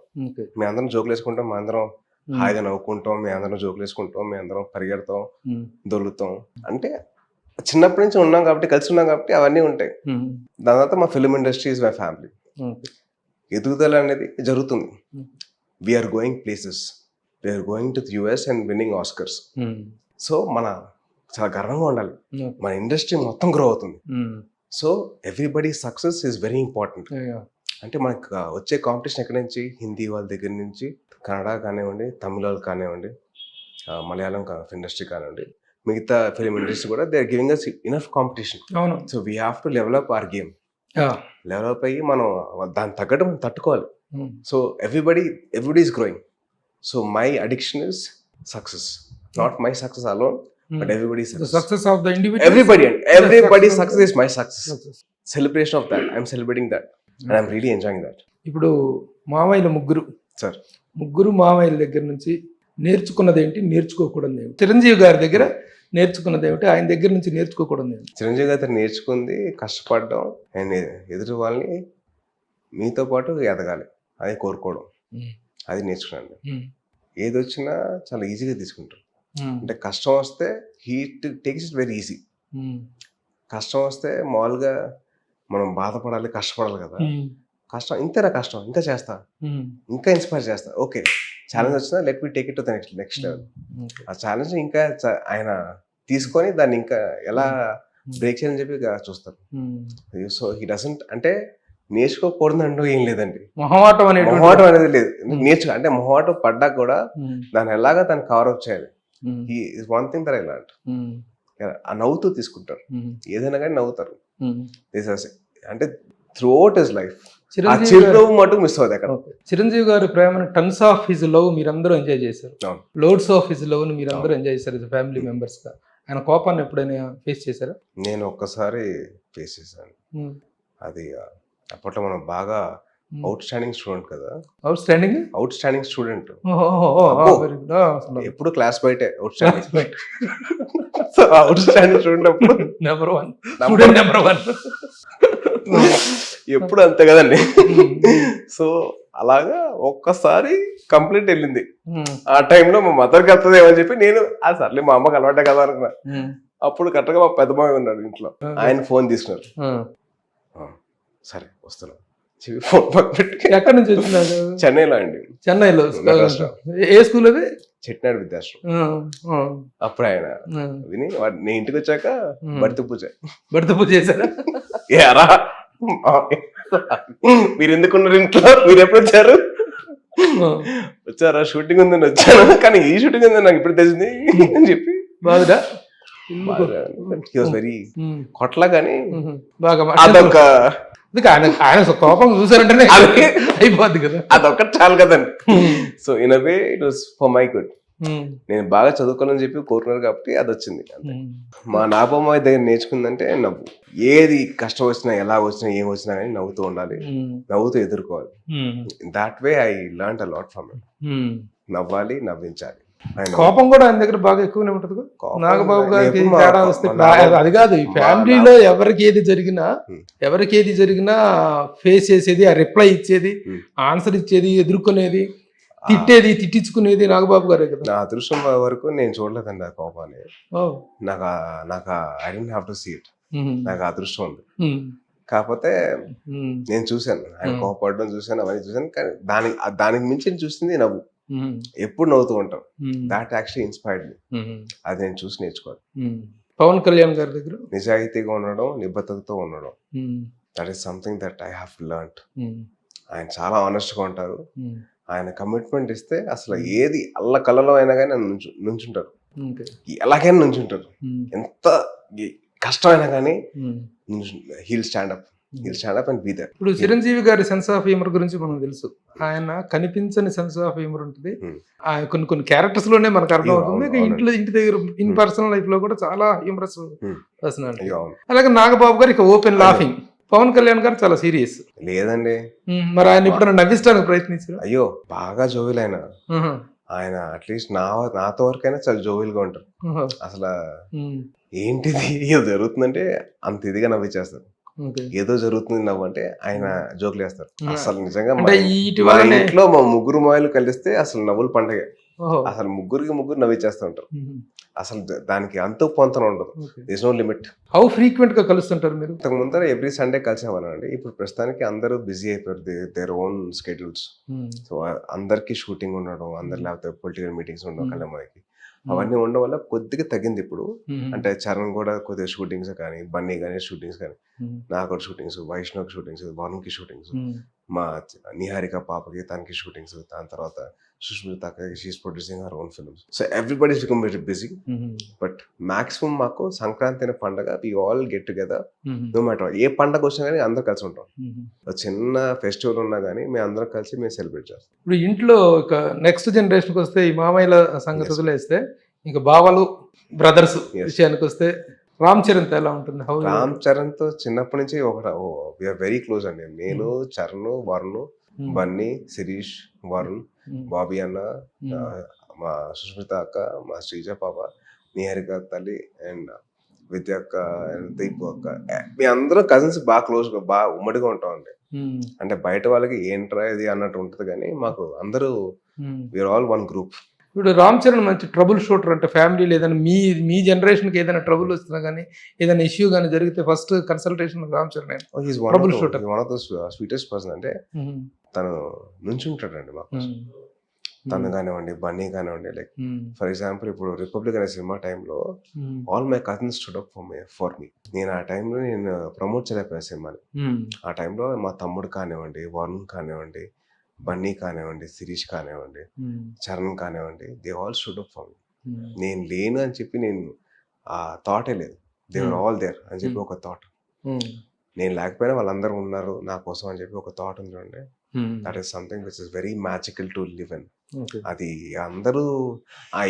మేము అందరం జోకులు వేసుకుంటాం, మేము అందరం హాయిగా నవ్వుకుంటాం, మేము అందరం జోకులు వేసుకుంటాం, మేము అందరం పరిగెడతాం, దొల్లుతాం. అంటే చిన్నప్పటి నుంచి ఉన్నాం కాబట్టి, కలిసి ఉన్నాం కాబట్టి అవన్నీ ఉంటాయి. దాని తర్వాత మా film industry is my family. ఎదుగుదల అనేది జరుగుతుంది. We're going places, we're going to US and winning Oscars. So మన చాలా గర్వంగా ఉండాలి. మన ఇండస్ట్రీ మొత్తం గ్రో అవుతుంది. So everybody success is very important. అంటే మనకు వచ్చే కాంపిటీషన్ ఎక్కడి నుంచి, హిందీ వాళ్ళ దగ్గర నుంచి, కన్నడ కానివ్వండి, తమిళ వాళ్ళు కానివ్వండి, మలయాళం ఇండస్ట్రీ కానివ్వండి, మిగతా ఫిలిం ఇండస్ట్రీ కూడా they are giving us enough competition. So we have to develop our game. Develop అయ్యి మనం దాన్ని తగ్గట్టు మనం తట్టుకోవాలి. So everybody is growing. So my addiction is success, not my success alone, but everybody's success of the individual. Everybody's success is my success. Celebration of that. I'm celebrating that, and I'm really enjoying that. ఇప్పుడు మామయ్యలు ముగ్గురు sir, ముగ్గురు మామయ్యల దగ్గర నుంచి నేర్చుకున్నది ఏంటి, నేర్చుకోకూడదు ఏమిటి? చిరంజీవి గారి దగ్గర నేర్చుకున్నది ఏమిటి, ఆయన దగ్గర నుంచి నేర్చుకోకూడదు ఏమిటి? చిరంజీవి గారు నేర్చుకుంది కష్టపడడం అండ్ ఎదుటి వాళ్ళని మీతో పాటు ఎదగాలి, అది కోరుకోవడం, అది నేర్చుకున్నాను. ఏది వచ్చినా చాలా ఈజీగా తీసుకుంటాం. అంటే కష్టం వస్తే he takes it very easy. కష్టం వస్తే మామూలుగా మనం బాధపడాలి, కష్టపడాలి కదా. కష్టం ఇంతేనా, కష్టం ఇంకా చేస్తా, ఇంకా ఇన్స్పైర్ చేస్తా. ఓకే, ఛాలెంజ్ వచ్చినా let me take it to the next level. ఆ ఛాలెంజ్ ఇంకా ఆయన తీసుకొని దాన్ని ఇంకా ఎలా బ్రేక్ చేయాలని చెప్పి చూస్తారు. సో హీ డజంట్, అంటే నేర్చుకోకూడదంటూ ఏం లేదండి. మొహమాటం అనేది లేదు. అంటే మొహమాటం పడ్డా కూడా దాన్ని ఎలాగా దాన్ని కవర్ అప్ చేయాలి. One thing that I learned, ఆ నవ్వుతూ తీసుకుంటారు, ఏదైనా కానీ నవ్వుతారు. అంటే త్రూ అవుట్ హిస్ లైఫ్ చిరునవ్వు మటుకు మిస్ అవుతుంది అక్కడ. చిరంజీవి గారి ప్రేమను టన్స్ ఆఫ్ హిజ్ లవ్ మీరందరూ ఎంజాయ్ చేశారు, లోడ్స్ ఆఫ్ హిజ్ లవ్ ని మీరందరూ ఎంజాయ్ చేశారు ఫ్యామిలీ మెంబర్స్ గా. ఆయన కోపాన్ని ఎప్పుడైనా ఫేస్ చేశారా? నేను ఒక్కసారి ఫేస్ చేశాను. అది అప్పట్లో మనం బాగా అవుట్ స్టాండింగ్ స్టూడెంట్ కదా. అవుట్ స్టాండింగ్ స్టూడెంట్ ఎప్పుడు క్లాస్ బయటే. అవుట్ స్టాండింగ్ స్టూడెంట్ అప్పుడు నెంబర్ వన్ ఎప్పుడు అంతే కదండి. సో అలాగా ఒక్కసారి కంప్లీట్ వెళ్ళింది. ఆ టైంలో మా మదర్కి వెళ్తుంది ఏమని చెప్పి నేను సర్లే మా అమ్మకి అలవాటే కదా అనుకున్నా. అప్పుడు కరెక్ట్గా మా పెద్ద మావి ఉన్నాడు ఇంట్లో, ఆయన ఫోన్ తీసుకున్నారు. సరే వస్తున్నాం, ఫోన్ పెట్టి. ఎక్కడి నుంచి వచ్చినాడు? చెన్నైలో అండి. చెన్నైలో ఏ స్కూల్ అది? చెట్నాడు విద్యాశ్రమం. అప్పుడు ఆయన విని నేను ఇంటికి వచ్చాక బడిత పూజ చేశారా? ఏరా మీరు ఎందుకున్నారు ఇంట్లో, మీరు ఎప్పుడు వచ్చారా? షూటింగ్ ఉందని వచ్చాను, కానీ ఈ షూటింగ్ ఉందని నాకు ఇప్పుడు తెలిసింది అని చెప్పి బాగుదా వెరీ కొట్లా. కానీ అదొక ఆయన కోపం చూసారంటే అయిపోద్ది కదా, అదొకటి చాలు కదండి. So in a way it was for my good. నేను బాగా చదువుకోవాలని చెప్పి కోరుకున్నారు కాబట్టి అది వచ్చింది. మా నాపమ్మ దగ్గర నేర్చుకుందంటే నవ్వు. ఏది కష్టం వచ్చినా, ఎలా వచ్చినా, ఏం వచ్చినా కానీ నవ్వుతూ ఉండాలి, నవ్వుతూ ఎదుర్కోవాలి. That way I learned a lot from him. నవ్వాలి, నవ్వించాలి. కోపం కూడా ఆయన దగ్గర బాగా ఎక్కువనే ఉంటది. నాగబాబు గారికి తేడా వస్తే అది కాదు, ఈ ఫ్యామిలీలో ఎవరికి ఏది జరిగినా ఫేస్ చేసేది, ఆ రిప్లై ఇచ్చేది, ఆన్సర్ ఇచ్చేది, ఎదుర్కొనేది, తిట్టించుకునేది నాగబాబు గారే కదా. నా అదృష్టం వరకు నేను చూడలేదండి ఆ కోపాన్ని. నాకు I don't have to see it. నాకు అదృష్టం ఉంది. కాకపోతే నేను చూశాను, ఆయన కోపడడం చూశాను, అవన్నీ చూశాను. కానీ దానికి మించి చూసింది నవ్వు. ఎప్పుడు నవ్వుతూ ఉంటాం. That actually inspired me. అది నేను చూసి నేర్చుకోవాలి. పవన్ కళ్యాణ్ గారి దగ్గర నిజాయితీగా ఉండడం, నిబద్ధతతో ఉండడం, that is something that I have learned. ఆయన చాలా ఆనెస్ట్ గా ఉంటారు. ఆయన కమిట్మెంట్ ఇస్తే అసలు ఏది అల్ల కళ్ళలో అయినా కానీ నుంచుంటారు, ఎలాగైనా నుంచుంటారు. ఎంత కష్టమైనా కానీ he'll stand up and be there. ఇప్పుడు చిరంజీవి గారి సెన్స్ ఆఫ్ హ్యూమర్ గురించి మనకు తెలుసు. ఆయన కనిపించని సెన్స్ ఆఫ్ హ్యూమర్ ఉంటుంది. కొన్ని క్యారెక్టర్స్ లోనే మనకు అర్థం అవుతుంది. ఇంటి దగ్గర ఇన్ పర్సనల్ లైఫ్ లో కూడా చాలా హ్యూమరస్ పర్సనాలిటీ. అలాగే నాగబాబు గారు ఇక ఓపెన్ లాఫింగ్. పవన్ కళ్యాణ్ గారు చాలా సీరియస్. లేదండి, మరి ఆయన ఇప్పుడు నవ్విస్తానికి ప్రయత్నించారు. అయ్యో బాగా జోవిల్ ఆయన అట్లీస్ట్ నాతో వరకైనా చాలా జోవిల్ గా ఉంటారు. అసలు ఏంటిది ఏదో జరుగుతుందంటే అంత ఇదిగా నవ్విచ్చేస్తారు. ఏదో జరుగుతుంది నవ్వు అంటే ఆయన జోకులు వేస్తారు. అసలు నిజంగా మా ఇంట్లో మా ముగ్గురు మాయలు కలిస్తే అసలు నవ్వులు పండగ. అసలు ముగ్గురు నవ్విచ్చేస్తూ ఉంటారు. అసలు దానికి అంత పొంతన ఉండదు. This no limit. How frequent గా కలుస్తుంటారు మీరు? ఇంతకు ముందర ఎవ్రీ సండే కలిసేవాళ్ళండి. ఇప్పుడు ప్రస్తుతానికి అందరూ బిజీ అయిపోయారు దేర్ ఓన్ స్కెడ్యూల్స్. సో అందరికి షూటింగ్ ఉండడం, అందరు లేకపోతే పొలిటికల్ మీటింగ్స్ ఉండడం కళ్ళ మనకి అవన్నీ ఉండడం వల్ల కొద్దిగా తగ్గింది ఇప్పుడు. అంటే చరణ్ కూడా కొద్దిగా షూటింగ్స్ కానీ, బన్నీ కానీ షూటింగ్స్ కానీ, నాకు షూటింగ్స్, వైష్ణవ్ షూటింగ్స్, వరుణ్కి షూటింగ్స్, మా నిహారిక పాపకి తనకి షూటింగ్స్, దాని తర్వాత Sushmita she is producing her own films. So everybody is become very busy. But maximum మాకు సంక్రాంతి అనే పండుగ we all get together. No matter ఏ పండుగ వచ్చినా కానీ అందరు కలిసి ఉంటాం. చిన్న ఫెస్టివల్ ఉన్నా కానీ మేము అందరం కలిసి మేము సెలబ్రేట్ చేస్తాం. ఇప్పుడు ఇంట్లో ఒక నెక్స్ట్ జనరేషన్కి వస్తే ఈ మామయ్యల సంగతి వదిలేస్తే ఇంకా బావలు బ్రదర్స్ విషయానికి వస్తే రామ్ చరణ్ తో ఎలా ఉంటుంది? రామ్ చరణ్ తో చిన్నప్పటి నుంచి వీఆర్ వెరీ క్లోజ్ అండి. నేను, చరణ్, వరుణ్, బన్నీ, శిరీష్, వరుణ్, బాబీ అన్న, మా సుష్మిత అక్క, మా శ్రీజ పాప, నిహారిక తల్లి అండ్ విద్య అక్క అండ్ దీపు అక్క, మీ అందరూ కజిన్స్ బాగా క్లోజ్ గా బాగా ఉమ్మడిగా ఉంటామండి. అంటే బయట వాళ్ళకి ఏంట్రా ఇది అన్నట్టు ఉంటుంది కానీ మాకు అందరూ వీఆర్ ఆల్ వన్ గ్రూప్. ఇప్పుడు రామ్ చరణ్ మంచి ట్రబుల్ షూటర్. అంటే ఫ్యామిలీ ఏదైనా మీ జనరేషన్కి ఏదైనా ట్రబుల్ వస్తున్నా కానీ, ఏదైనా ఇష్యూ కానీ జరిగితే first consultation Ram Charan. Trouble shooter, one of the sweetest person. అంటే తను నుంచుంటాడండి మాకు. తను కానివ్వండి, బన్నీ కానివ్వండి. లైక్ ఫర్ ఎగ్జాంపుల్ ఇప్పుడు రిపబ్లిక్ అనే సినిమా టైంలో all my cousins stood up for me. నేను ఆ టైంలో నేను ప్రమోట్ చేయలేకపోయాను సినిమాని. ఆ టైంలో మా తమ్ముడు కానివ్వండి, వరుణ్ కానివ్వండి, బన్నీ కానివ్వండి, శిరీష్ కానివ్వండి, చరణ్ కానివ్వండి, they all stood up for me. నేను లేను అని చెప్పి నేను ఆ థాటే లేదు. దే ఆర్ ఆల్ దేర్ అని చెప్పి ఒక థాట్. నేను లేకపోయినా వాళ్ళందరూ ఉన్నారు నా కోసం అని చెప్పి ఒక థాట్ ఉంది చూడండి. That is something which is very magical to live in. అది అందరూ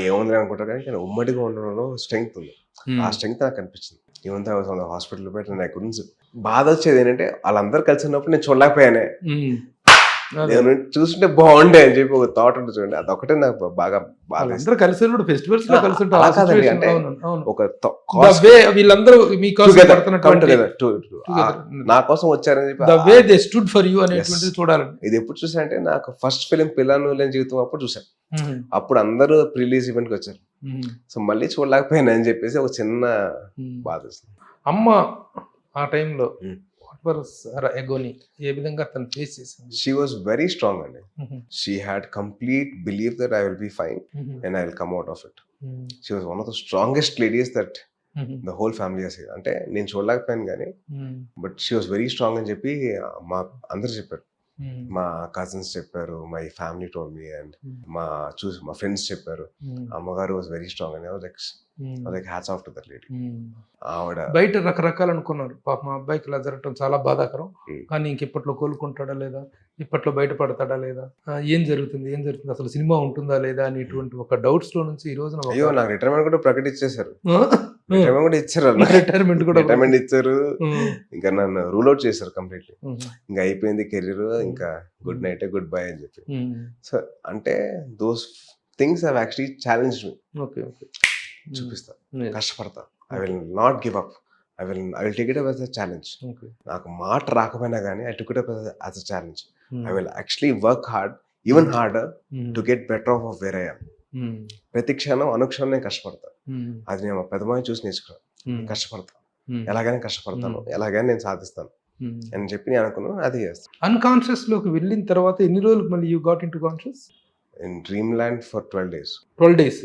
ఏముంది అనుకుంటారు కానీ ఉమ్మడిగా ఉండడంలో స్ట్రెంగ్త్ ఉంది. ఆ స్ట్రెంగ్త్ నాకు అనిపించింది. ఏమంతా హాస్పిటల్ పెట్టి నా గురించి బాధ వచ్చేది ఏంటంటే వాళ్ళందరూ కలిసి ఉన్నప్పుడు నేను చూడలేకపోయానే, నేను చూస్తుంటే బాగుండే అని చెప్పి ఒక థాట్ ఉంటుంది చూడండి. అదొకటే నాకు బాగా అందరూ కలిసి ఫెస్టివల్స్ లో కలిసి అంటే ఒక వీళ్ళందరూ నా కోసం వచ్చారని చెప్పి the way they stood for you అనేటువంటిది చూడాలి. ఇది ఎప్పుడు చూసానంటే నాకు ఫస్ట్ ఫిలిం పిల్లలు లేని జీవితం అప్పుడు చూసాను. అప్పుడు అందరూ రిలీజ్ ఈవెంట్ కి వచ్చారు. సో మళ్ళీ చూడలేకపోయాను అని చెప్పేసి ఒక చిన్న బాధ వస్తుంది. అమ్మ ఆ టైంలో ఏ విధంగా తను ఫేస్ చేసింది? She was very strong అండి. She had complete belief that I will be fine and I will come out of it. She was one of the strongest ladies that the whole family has seen. అంటే నేను చూడలేకపోయాను కానీ but she was very strong అని చెప్పి మా అందరు చెప్పారు. మా cousins చెప్పారు, my family told me and మా ఫ్రెండ్స్ చెప్పారు. అమ్మగారు వాజ్ వెరీ స్ట్రాంగ్ అని like hats off to that lady. ఆవిడ బయట రకరకాలు అనుకున్నారు. పాప మా అబ్బాయికి ఇలా జరగటం చాలా బాధాకరం, కానీ ఇంక ఇప్పట్లో కోలుకుంటాడా లేదా, ఇప్పట్లో బయటపడతాడా లేదా, ఏం జరుగుతుంది అసలు సినిమా ఉంటుందా లేదా అనేటువంటి ఒక డౌట్స్ లో నుంచి ఈ రోజున అయ్యో నాకు రిటైర్మెంట్ కూడా ప్రకటించేశారు. రిటైర్మెంట్ ఇచ్చారు. ఇంకా నన్ను రూల్ అవుట్ చేశారు కంప్లీట్లీ. ఇంకా అయిపోయింది కెరీర్, ఇంకా గుడ్ నైట్ గుడ్ బై అని చెప్పి. సో అంటే those things have actually challenged me. చూపిస్తా, కష్టపడతా, I will not give up, I will take it up as a challenge. నాకు మాట రాకపోయినా కానీ I took it up as a challenge. I will actually work hard, even harder to get better off where I am. ప్రతి క్షణం అనుక్షణం నేను కష్టపడతా. అది నేను మా పెద్దమ్మాయి చూసి నేర్చుకున్నాను. కష్టపడతా, ఎలాగైనా కష్టపడతాను, ఎలాగైనా నేను సాధిస్తాను అని చెప్పి నేను అనుకున్నాను, అది చేస్తాను. అన్కాన్షియస్ లోకి వెళ్ళిన తర్వాత ఎన్ని రోజులు మళ్ళీ you got into conscious? In dream land for 12 days. 12 days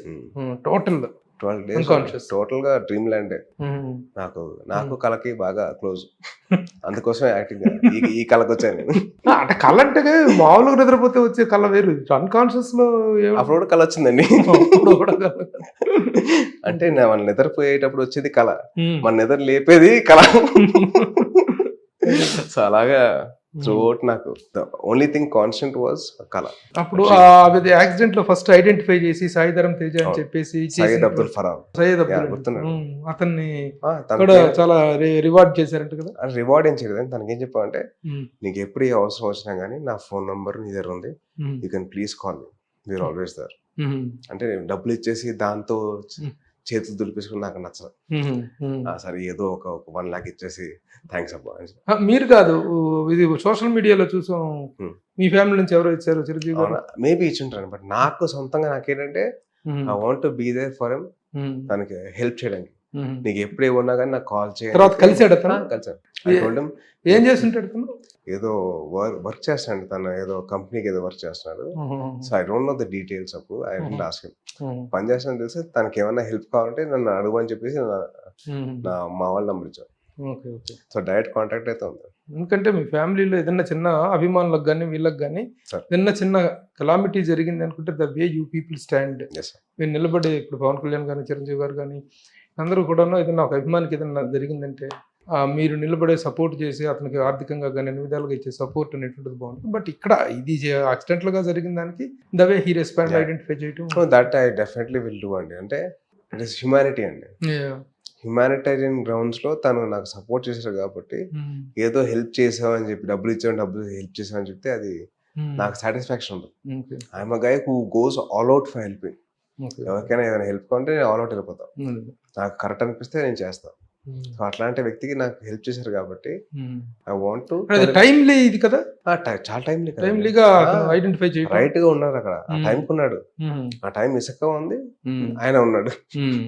total 12 days Unconscious. Total గా డ్రీమ్ ల్యాండ్. నాకు కళకి బాగా క్లోజ్. అందుకోసమే యాక్టింగ్ ఈ కళకు వచ్చాను నేను. అంటే కళ అంటే మామూలుగా నిద్రపోతే వచ్చే కళ వేరు, అన్కాన్షియస్ లో అప్పుడు కూడా కళ వచ్చిందండి. అప్పుడు కూడా కళ. అంటే మన నిద్రపోయేటప్పుడు వచ్చేది కళ, మన నిద్ర లేపేది కళ. సో అలాగా త్రూఅవుట్ నాకు ఓన్లీ థింగ్ కాన్స్టెంట్ వాజ్ కళ. అప్పుడు యాక్సిడెంట్ లో ఫస్ట్ ఐడెంటిఫై చేసి సాయిధరం తేజ అని చెప్పేసి సయ్యద్ అబ్దుల్ ఫరాన్ సయ్యద్ అబ్దుల్ గుర్తున్నాడు. అతన్ని కూడా చాలా రివార్డ్ చేశారంట కదా. రివార్డ్ ఏం చేయలేదు, తనకి ఏం చెప్పామంటే నీకు ఎప్పుడు ఏ అవసరం వచ్చినా గానీ నా ఫోన్ నంబర్ నీ దగ్గర ఉంది, you can please call me, we are always there. అంటే డబ్బులు ఇచ్చేసి దాంతో చేతులు దులిపేసుకుని నాకు నచ్చదు. సరే ఏదో ఒక 1 lakh ఇచ్చేసి థ్యాంక్స్ అబ్బా. మీరు కాదు, ఇది సోషల్ మీడియాలో చూసాం, మీ ఫ్యామిలీ నుంచి ఎవరో ఇచ్చారు చిరంజీవి. మేబీ ఇచ్చింటాను, బట్ నాకు సొంతంగా నాకేంటంటే I want to be there for him, తనకి హెల్ప్ చేయడానికి. నీకు ఎప్పుడు ఏమన్నా కానీ నాకు కాల్ చేయాలి. తర్వాత కలిసాడు అతను? కలిసాను. ఏం చేస్తుంటాడు అతను? ఏదో వర్క్ చేస్తున్నాడు, తను ఏదో కంపెనీకి ఏదో వర్క్ చేస్తున్నాడు. So I don't know the details. అప్పుడు ఐ విల్ ఆస్క్ హిమ్. పని చేస్తాను తెలిసి తనకి ఏమైనా హెల్ప్ కావాలంటే నన్ను అడుగు అని చెప్పేసి మా వాళ్ళ నంబర్ ఇచ్చారు. సో డైరెక్ట్ కాంటాక్ట్ అయితే ఉంది. ఎందుకంటే మీ ఫ్యామిలీలో ఏదైనా చిన్న అభిమానులకు కానీ వీళ్ళకి కానీ ఏదైనా చిన్న కెలామిటీ జరిగింది అనుకుంటే the way you people stand, మీరు నిలబడే, ఇప్పుడు పవన్ కళ్యాణ్ కానీ చిరంజీవి గారు కానీ అందరూ కూడా ఏదైనా ఒక అభిమానికి ఏదైనా జరిగిందంటే మీరు నిలబడే సపోర్ట్ చేసి అతనికి ఆర్థికంగా కానీ అన్ని విధాలుగా ఇచ్చే సపోర్ట్ అనేటువంటిది బాగుంటుంది. బట్ ఇక్కడ ఇది యాక్సిడెంటల్ గా జరిగిన దానికి the way he respond identify చేయడం, that I definitely will do అండి. అంటే ఇట్ ఇస్ హ్యుమానిటీ అండి. హ్యుమానిటేరియన్ గ్రౌండ్స్ లో తను నాకు సపోర్ట్ చేశారు కాబట్టి ఏదో హెల్ప్ చేసామని చెప్పి, డబ్బులు హెల్ప్ చేసామని చెప్తే అది నాకు సాటిస్ఫాక్షన్ ఉంటుంది. I'm a guy who goes all out for helping. ఎవరికైనా ఏదైనా హెల్ప్ కావాలంటే నేను ఆల్ అవుట్ వెళ్ళిపోతాను, నాకు కరెక్ట్ అనిపిస్తే నేను చేస్తాను. సో అట్లాంటి వ్యక్తికి నాకు హెల్ప్ చేశారు కాబట్టి ఐ వాంట్ టు. టైమ్లీ ఇది కదా, చాలా టైమ్లీగా ఐడెంటిఫై చేయాలి. రైట్ గా ఉన్నారు అక్కడ, ఆ టైం కున్నాడు. ఆ టైం ఇసుక ఉంది, ఆయన ఉన్నాడు.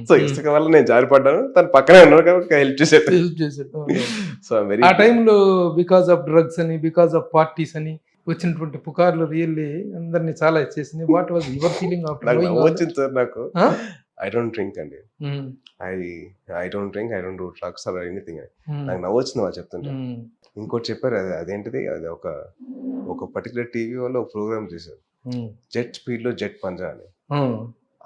సో ఇసుక వల్ల నేను జారిపడ్డాను, తను పక్కనే ఉన్నాడు కాబట్టి హెల్ప్ చేశాడు. సో వెరీ ఆ టైంలో బికాస్ ఆఫ్ డ్రగ్స్ అని, బికాస్ ఆఫ్ పార్టీస్ అని వచ్చినటువంటి పుకార్లు రియల్లీ అందరినీ చాలా ఇచ్చేసింది. What was your feeling after? వచ్చింది సార్ నాకు. ఐ డోంట్ డ్రింక్ అండి, I don't drink, I don't do drugs or anything. నాకు నవ్వు వచ్చింది వాళ్ళు చెప్తుంటే. ఇంకోటి చెప్పారు, అదేంటిది, అది ఒక పర్టికులర్ టీవీ వాళ్ళు ఒక ప్రోగ్రామ్ చేశారు, జెట్ స్పీడ్ లో జెట్ పంజా అని.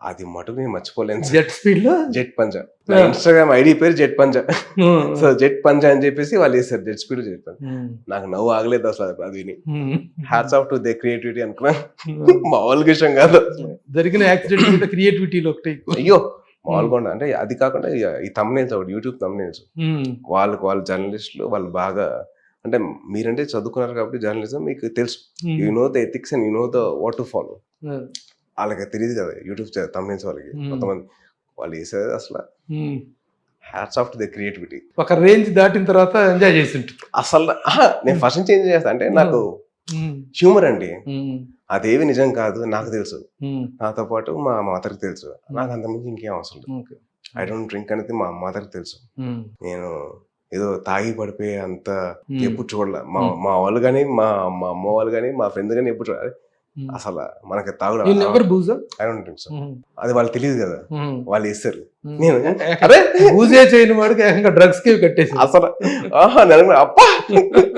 అది మటుకు నేను మర్చిపోలేను. జెట్ స్పీడ్ లో జెట్ పంజా, ఇన్స్టాగ్రామ్ ఐడి పేరు జెట్ పంజా. సో జెట్ పంజా అని చెప్పేసి వాళ్ళు వేస్తారు, జెట్ స్పీడ్ లో జెట్ పంజా. నాకు నవ్వు ఆగలేదు అసలు అది విని. Hats off to they creativity అనుకున్నా. మామూలుగా విషయం కాదు, జరిగిన యాక్సిడెంట్ క్రియేటివిటీలో ఒకటి. అయ్యో మామూలుగా అంటే అది కాకుండా ఈ thumbnails ఒకటి, యూట్యూబ్ thumbnails, వాళ్ళు జర్నలిస్టులు, వాళ్ళు బాగా, అంటే మీరంటే చదువుకున్నారు కాబట్టి జర్నలిజం మీకు తెలుసు, you know the ethics and you know the what to follow. వాళ్ళకి తెలియదు కదా యూట్యూబ్ thumbnails వాళ్ళకి. కొంతమంది వాళ్ళు వేసేది అసలు hats off to the creativity. ఒక రేంజ్ దాటిన తర్వాత ఎంజాయ్ చేసి అసలు నేను ఫస్ట్ నుంచి ఏం చేస్తా అంటే నాకు హ్యూమర్ అండి, అదేవి నిజం కాదు నాకు తెలుసు, నాతో పాటు మా మదర్కి తెలుసు, నాకు అంతమంది ఇంకేం అవసరం లేదు. ఐ డోంట్ డ్రింక్ అనేది మా మదర్కి తెలుసు. నేను ఏదో తాగి పడిపోయే అంత ఎప్పుడు చూడలే. మా వాళ్ళు కానీ మా అమ్మ వాళ్ళు కానీ మా ఫ్రెండ్ కానీ ఎప్పుడు చూడాలి. అసలు మనకి తాగుడు అది వాళ్ళు తెలియదు కదా, వాళ్ళు ఇస్తారు. నేను అరే పూజే చేయని వాడికి ఏకంగా డ్రగ్స్ కి కట్టేసి అసలు అప్పా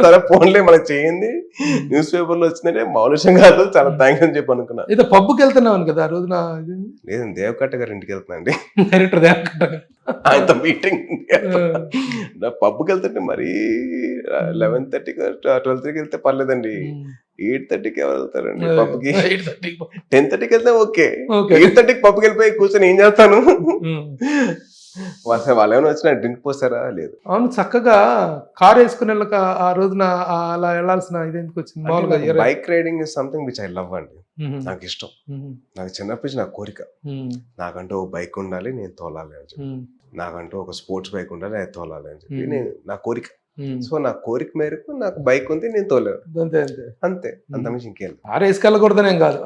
సరే ఫోన్లే మనకు చేయింది, న్యూస్ పేపర్ లో వచ్చిందంటే మామూలు కాదు, చాలా థ్యాంక్స్ అని చెప్పి అనుకున్నా. ఏదో పబ్కి వెళ్తున్నాను కదా ఆ రోజున. లేదండి, దేవకట్ట గారి ఇంటికి వెళ్తున్నా అండి, డైరెక్టర్ దేవకట్ట ఆయనతో మీటింగ్. పబ్కి వెళ్తుంటే మరీ 11:30 12:30 వెళ్తే పర్లేదండి, 8:30కి ఎవరు వెళ్తారండి పబ్కి? 10:30కి వెళ్తే ఓకే, 8:30కి పబ్కి వెళ్ళిపోయి కూర్చొని ఏం చేస్తాను? వాళ్ళు ఏమైనా వచ్చినా డ్రింక్ పోస్తారా? లేదు. అవును, చక్కగా కార్ వేసుకుని వెళ్ళక ఆ రోజున అలా వెళ్ళాల్సిన ఇది ఎందుకు వచ్చింది? మామూలుగా bike riding is something which I love అండి, నాకు ఇష్టం. నాకు చిన్నప్పటి నుంచి నాకు కోరిక, నాకంటూ ఒక బైక్ ఉండాలి, నేను తోలాలి అని చెప్పి. నాకంటూ ఒక స్పోర్ట్స్ బైక్ ఉండాలి, అది తోలాలి అని చెప్పి నా కోరిక. సో నా కోరిక మేరకు నాకు బైక్ ఉంది, నేను తోలేను, అంతే. అంతమించి ఇంకేం వేసుకెళ్ళకూడదనేం కాదు,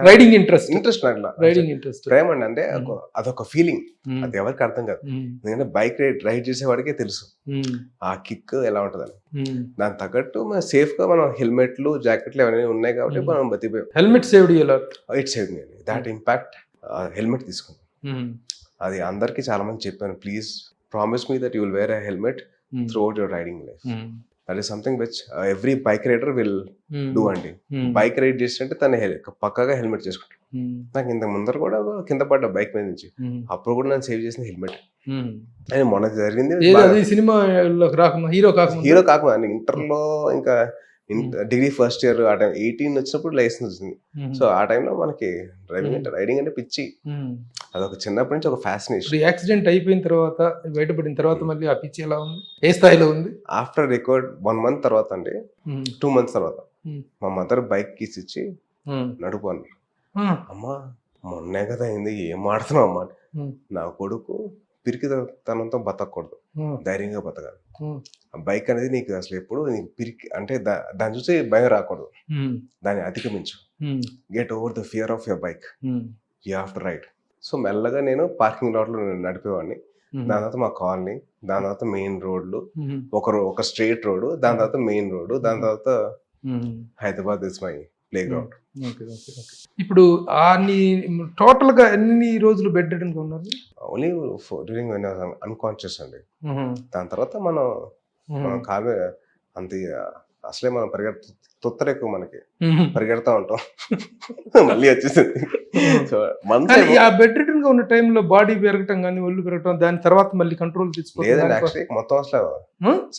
రైడింగ్ ఇంట్రెస్ట్ రైడింగ్ ఇంట్రెస్ట్ ప్రేమ అండి. అంటే అదొక ఫీలింగ్, అది ఎవరికి అర్థం కాదు. ఎందుకంటే బైక్ రైడ్ చేసేవాడికే తెలుసు ఆ కిక్ ఎలా ఉంటదని. దాని తగ్గట్టు మనం సేఫ్ గా మనం హెల్మెట్లు జాకెట్లు అవన్నీ ఉన్నాయి కాబట్టి మనం బతిపోయాం. Helmet saved, it save me that impact. Helmet తీసుకున్నాం, అది అందరికి చాలా మంది చెప్పాను, please promise me that you will wear a helmet throughout your riding life. That is something which every bike rider will do అండి. Bike ride చేస్తుంటే తన పక్కాగా హెల్మెట్ చేసుకుంటాడు. నాకు ఇంత ముందర కూడా కింద పడ్డ బైక్ మీద నుంచి, అప్పుడు కూడా నన్ను సేవ్ చేసిన హెల్మెట్. అని మొన్న జరిగింది సినిమా హీరో కాకుండా ఇంటర్లో ఇంకా డిగ్రీ ఫస్ట్ ఇయర్ ఆ టైం 18 వచ్చినప్పుడు లైసెన్స్ వచ్చింది. సో ఆ టైంలో మనకి రైడింగ్ అంటే పిచ్చి, అదొక చిన్నప్పటి నుంచి ఒక ఫ్యాసినేషన్. యాక్సిడెంట్ అయిపోయిన తర్వాత బయటపడిన తర్వాత మళ్ళీ ఆ పిచ్చి ఎలా ఉంది, ఏ స్థాయిలో ఉంది? ఆఫ్టర్ రికార్డ్ 1 month తర్వాత అండి, 2 months తర్వాత మా మదర్ బైక్ కీస్ ఇచ్చి నడుపు అన్నారు. అమ్మా మొన్నే కదా అయింది, ఏం ఆడుతున్నావు అమ్మా. నా కొడుకు పిరికి తనంతో బతకూడదు, ధైర్యంగా బతకాలి. బైక్ అనేది నీకు అసలు ఎప్పుడు నీకు పిరికి అంటే దాన్ని చూసి భయం రాకూడదు, దాన్ని అధిగమించు. Get over the fear of your bike, you have to ride. So మెల్లగా నేను పార్కింగ్ లాట్ లో నడిపేవాడిని. దాని తర్వాత మా కాలనీ, దాని తర్వాత మెయిన్ రోడ్లు, ఒక స్ట్రైట్ రోడ్, దాని తర్వాత మెయిన్ రోడ్, దాని తర్వాత Hyderabad is my play ground. ఇప్పుడు టోటల్ గా ఎన్ని రోజులు బెడ్ రిడన్ గా ఉన్నారు? Only during when I was unconscious అండి. దాని తర్వాత మనం కావే అంత అసలే మనం తొత్తర ఎక్కువ మనకి పరిగెడతా ఉంటాం, మళ్ళీ వచ్చేసింది. సో ఆ బెడ్ రిడన్ గా ఉన్న టైంలో బాడీ పెరగటం కానీ ఒళ్ళు పెరగటం, దాని తర్వాత మళ్ళీ కంట్రోల్ తీసుకోవాలి. లేదండి, యాక్చువల్లీ మొత్తం అసలు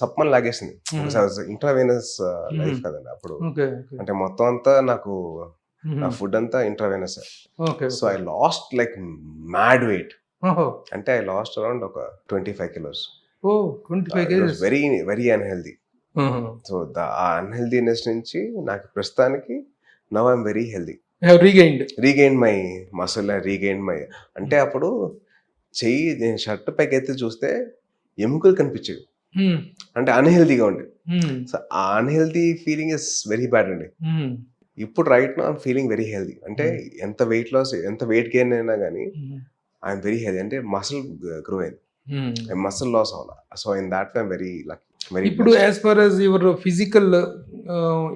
సప్పని లాగేసింది. ఇంట్రావెనస్ లైఫ్ కదండి అప్పుడు, అంటే మొత్తం అంతా నాకు నా ఫుడ్ అంతా intravenous. So I lost like mad weight. అంటే ఐ లాస్ట్ అరౌండ్ ఒక 25 kilos. Very very unhealthy. So ఆ అన్హెల్దీనెస్ నుంచి నాకు ప్రస్తుతానికి now I'm very healthy. Regain my muscle, regain my, అంటే అప్పుడు చెయ్యి నేను షర్ట్ పైకి ఎత్తి చూస్తే ఎముకలు కనిపించేవి, అంటే అన్హెల్దీగా ఉండే. సో ఆ unhealthy feeling is very bad అండి. ఇప్పుడు right now I'm feeling very healthy. అంటే ఎంత వెయిట్ లాస్, ఎంత వెయిట్ గెయిన్ అయినా కానీ ఐఎమ్ వెరీ హెల్దీ. అంటే మసిల్ గ్రో అయింది, మసిల్ లాస్ అవ్వాలి. So in that way I'm very lucky. ఇప్పుడు as far as your physical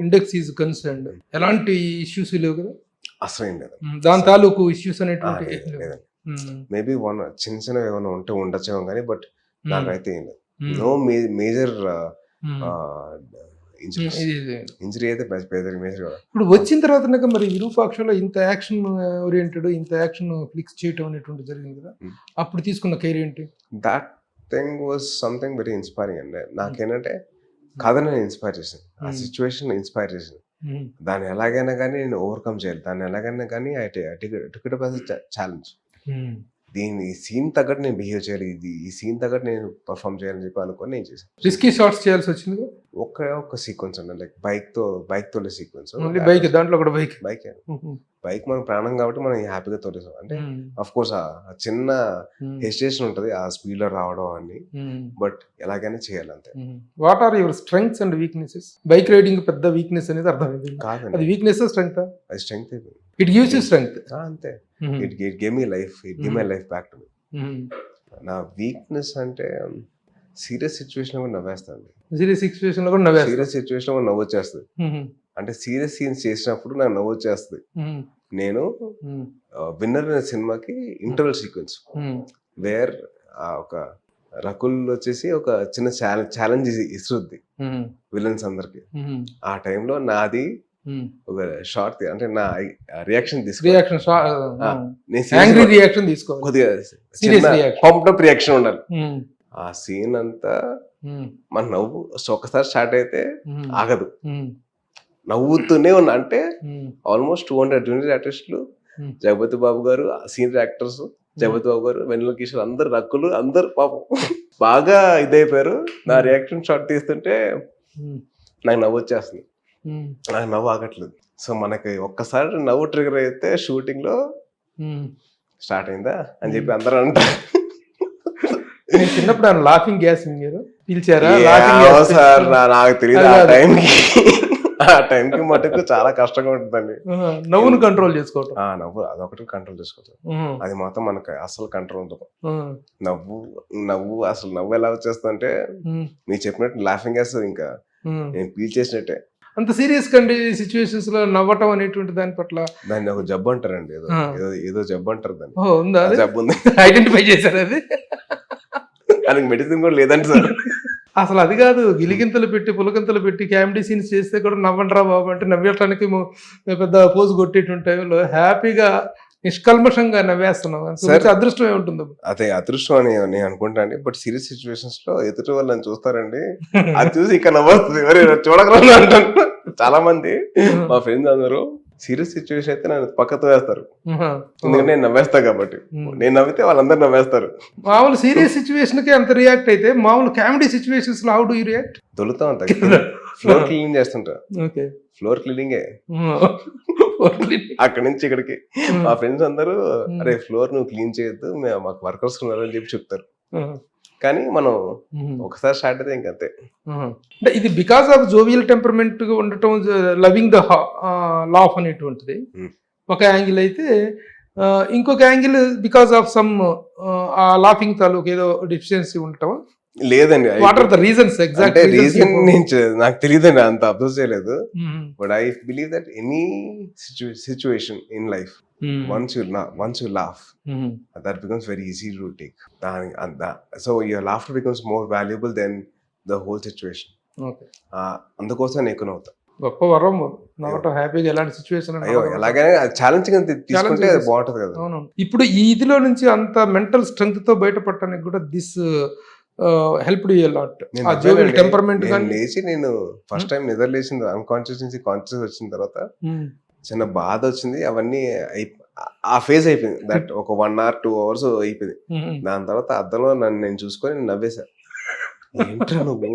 index is concerned, ఎలాంటి ఇష్యూస్ లేవు కదా? అసలు ఏం లేదు, దాని తాలూకు ఇష్యూస్ అనేటువంటి లేదండి. మేబీ చిన్న చిన్న ఏమైనా ఉంటే ఉండొచ్చేమో కానీ, బట్ నాకైతే ఏం లేదు. నో మేజర్ ఇంజరీ అయితే మేజర్. ఇప్పుడు వచ్చిన తర్వాత మరి విరూపాక్షలో ఇంత యాక్షన్ ఓరియంటెడ్, ఇంత యాక్షన్ ఫ్లిక్స్ చేయటం అనేటువంటి జరిగింది కదా, అప్పుడు తీసుకున్న కేర్ ఏంటి? That thing was something very inspiring అండి. నాకేంటంటే కథ నేను ఇన్స్పైర్ చేసింది, ఆ సిచ్యువేషన్ ఇన్స్పైర్ చేసింది. దాన్ని ఎలాగైనా కానీ నేను ఓవర్కమ్ చేయాలి, దాన్ని ఎలాగైనా కానీ I took it up as a challenge. దీని ఈ సీన్ తగ్గట్టు నేను బిహేవ్ చేయాలి, ఈ సీన్ తగ్గట్టు నేను పర్ఫామ్ చేయాలని చెప్పి అనుకొని నేను చేశాను. రిస్కీ షాట్స్ చేయాల్సి వచ్చింది. ఒక సీక్వెన్స్ అండి, లైక్ బైక్ తోలే సీక్వెన్స్. దాంట్లో కూడా బైక్ మన ప్రాణం కాబట్టి మనం హ్యాపీగా తోలేసాం. అంటే అఫ్ కోర్స్ ఆ చిన్న హెసిటేషన్ ఉంటది ఆ స్పీడ్ లో రావడం అని, బట్ ఎలాగైనా చేయాలి అంతే. What are your strengths and weaknesses? Bike riding పెద్ద వీక్నెస్ అనేది అర్థమైంది కాదండి, అది వీక్నెస్ స్ట్రెంగ్త్? అది strength. It gives you strength అంతే. It gave me life, it gave my life back to me. నా వీక్నెస్ అంటే సీరియస్ సిచ్యువేషన్ కూడా నవ్వేస్తాను. సీరియస్ సిచ్యువేషన్ లో కూడా నవ్వేస్తాను. సీరియస్ సిచ్యువేషన్ లో నవ్వు వచ్చేస్తుంది. అంటే సీరియస్ సీన్స్ చేసినప్పుడు నాకు నవ్వు వచ్చేస్తుంది. నేను విన్నర్ అనే సినిమాకి ఇంటర్వెల్ సీక్వెన్స్ వేర్ ఒక రకుల్ వచ్చేసి ఒక చిన్న ఛాలెంజ్ ఇస్తుంది విలన్స్ అందరికి. ఆ టైంలో నాది ఒక షార్ట్, అంటే నా రియాక్షన్ కొద్దిగా పంప్డ్ అప్ రియాక్షన్ ఉండాలి. ఆ సీన్ అంతా మన నవ్వు ఒకసారి స్టార్ట్ అయితే ఆగదు, నవ్వుతూనే ఉన్నా. అంటే ఆల్మోస్ట్ 200 జూనియర్ ఆర్టిస్టులు, జగపతి బాబు గారు, సీనియర్ యాక్టర్స్, జగపతి బాబు గారు, వెన్నెల కిషోర్, అందరు రక్కులు, అందరు పాపం బాగా ఇదైపోయారు. నా రియాక్షన్ షాట్ తీస్తుంటే నాకు నవ్వు వచ్చేస్తుంది, నాకు నవ్వు ఆగట్లేదు. సో మనకి ఒక్కసారి నవ్వు ట్రిగర్ అయితే షూటింగ్ లో స్టార్ట్ అయిందా అని చెప్పి అందరూ అంటారు. చిన్నప్పుడు లాఫింగ్ గ్యాస్ పిలిచారా? సార్ నాకు తెలియదు. ఆ టైంకి మటుకు చాలా కష్టంగా ఉంటుందండి నవ్వును కంట్రోల్ చేసుకోవటం. నవ్వు అదొకటి కంట్రోల్ చేసుకోవచ్చు, అది మాత్రం మనకి అసలు కంట్రోల్ ఉండదు. నవ్వు అసలు నవ్వు ఎలా వచ్చేస్తుందంటే మీరు చెప్పినట్టు లాఫింగ్ గ్యాస్ ఇంకా నేను పీల్ చేసినట్టే. అంత సీరియస్ సిచ్యువేషన్స్ లో నవ్వటం అనేటువంటి దాని పట్ల దాన్ని ఒక జబ్బు అంటారండి, ఏదో ఏదో ఏదో జబ్బు అంటారు దాన్ని. ఉందా? ఆ జబ్బు ఉంది. ఐడెంటిఫై చేశారు అది. దానికి మెడిసిన్ కూడా లేదండి సార్. అసలు అది కాదు, గిలిగింతలు పెట్టి పులగింతలు పెట్టి కామెడీ సీన్స్ చేస్తే కూడా నవ్వండిరా బాబు అంటే నవ్వేటానికి పెద్ద పోజు కొట్టేటువంటి టైంలో హ్యాపీగా నిష్కల్మషంగా నవ్వేస్తున్నాం. అదృష్టం ఏముంటుందో. అదే అదృష్టం అని నేను అనుకుంటా అండి. బట్ సీరియస్ సిచ్యువేషన్స్ లో ఎదుటి వాళ్ళని చూస్తారండి, అది చూసి ఇక్కడ నవ్వుతుంది, చూడగల అంటాను. చాలా మంది మా ఫ్రెండ్స్ అందరూ సీరియస్ సిచ్యువేషన్ అయితే నన్ను పక్కతో వేస్తారు, ఎందుకంటే నేను నవ్వేస్తా కాబట్టి. నేను నవ్వితే వాళ్ళందరూ నవ్వేస్తారు. మామూలు సీరియస్ సిచ్యువేషన్ కి అంత రియాక్ట్ అయితే మామూలు కామెడీ సిచ్యువేషన్స్ లో హౌ డు యు రియాక్ట్? దొలుతా ఉంటా, ఫ్లోర్ క్లీనింగ్ చేస్తుంటా. ఫ్లోర్ క్లీనింగే అక్కడి నుంచి ఇక్కడికి. మా ఫ్రెండ్స్ అందరూ అరే ఫ్లోర్ నువ్వు క్లీన్ చేయొద్దు, మాకు వర్కర్స్ ఉన్నారు అని చెప్పి చెప్తారు. కానీ మనం ఒకసారి స్టార్ట్ అయితే ఇంకంతే. అంటే ఇది బికాస్ ఆఫ్ జోవియల్ టెంపర్మెంట్ ఉండటం, లవింగ్ ద లాఫ్ అనేటువంటిది ఒక యాంగిల్ అయితే, ఇంకొక angle because of some laughing తాలూకు ఏదో డిఫిషియన్సీ ఉండటం లేదండి. What are the reasons exact? Reason నాకు తెలియదండి, అంత అబ్జర్వ్ చేయలేదు. But I believe that any situation in life once you laugh, that becomes very easy to take. So your laughter becomes more valuable than the whole situation. అందుకోసం నేను ఎక్కువ నవ్వుతా. గొప్ప వరం నవ్వటం, హ్యాపీగా ఎలాంటి సిచ్యువేషన్ ఎలాగైనా ఛాలెంజింగ్ తీసుకుంటే బాగుంటది కదా. అవును. ఇప్పుడు ఈ ఇదిలో నుంచి అంత మెంటల్ స్ట్రెంగ్త్ తో బయటపడటానికి కూడా దిస్ హెల్ప్డ్ యు లాట్. ఆ జోవియల్ టెంపర్మెంట్ లేచి నేను ఫస్ట్ టైం నిద్ర లేచింది అన్కాన్షియస్ నుంచి కాన్షియస్ వచ్చిన తర్వాత చిన్న బాధ వచ్చింది, అవన్నీ ఆ ఫేజ్ అయిపోయింది. దట్ ఒక 1 hour 2 hours అయిపోయింది. దాని తర్వాత అద్దంలో నన్ను నేను చూసుకొని నవ్వేశా. ఏంట్రా నువ్వు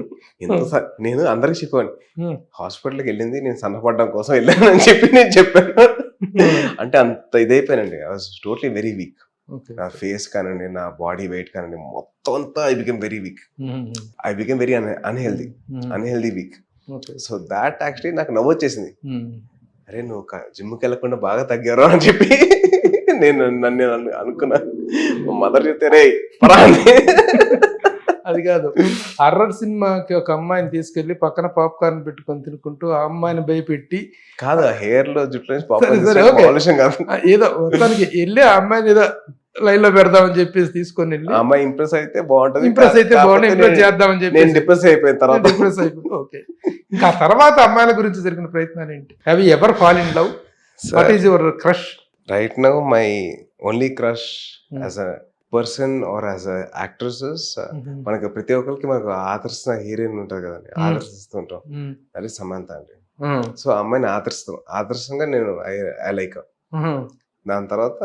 ఎంత, నేను అందరికి చెప్పాను హాస్పిటల్కి వెళ్ళింది నేను సన్నపడడం కోసం వెళ్ళాను అని చెప్పి నేను చెప్పాను. అంటే అంత ఇదైపోయానండి. I was totally very weak. నా ఫేస్ కానండి, నా బాడీ వెయిట్ కానండి, మొత్తం అంతా I become very weak. I become very unhealthy weak. So that actually నాకు నవ్వు వచ్చేసింది. అరే నువ్వు జిమ్కి వెళ్ళకుండా బాగా తగ్గారు అని చెప్పి నన్ను అనుకున్నాను. మదర్ చెప్తే రే పరా. అది కాదు, హర్రర్ సినిమాకి ఒక అమ్మాయిని తీసుకెళ్లి పక్కన పాప్కార్న్ పెట్టుకొని తినుకుంటూ ఆ అమ్మాయిని భయపెట్టి కాదు హెయిర్ లో జుట్టు ఏదో మొత్తానికి వెళ్ళి ఆ అమ్మాయిని ఏదో లైన్ లో పెడదామని చెప్పేసి తీసుకొని వెళ్ళి అమ్మాయి ఇంప్రెస్ అయితే బాగుంటది, ఇంప్రెస్ అయితే బాగుంటుంది, ఇంప్రెస్ చేద్దామని చెప్పి డిప్రెస్ అయిపోయిన తర్వాత డిప్రెస్ అయిపోయింది. ఓకే, ఇంకా తర్వాత అమ్మాయిల గురించి జరిగిన ప్రయత్నాలు ఏంటి? Have you ever fall in love? What is your crush right now? My only crush as a person are as a actresses, మనకి ప్రతి ఒక్కరికి మనకు ఆదర్శిస్తున్న హీరోయిన్ ఉంటుంది కదండి, ఆదర్శిస్తుంటాం. అది సమంత అండి. సో అమ్మాయిని ఆదర్శంగా నేను ఐ లైక్. దాని తర్వాత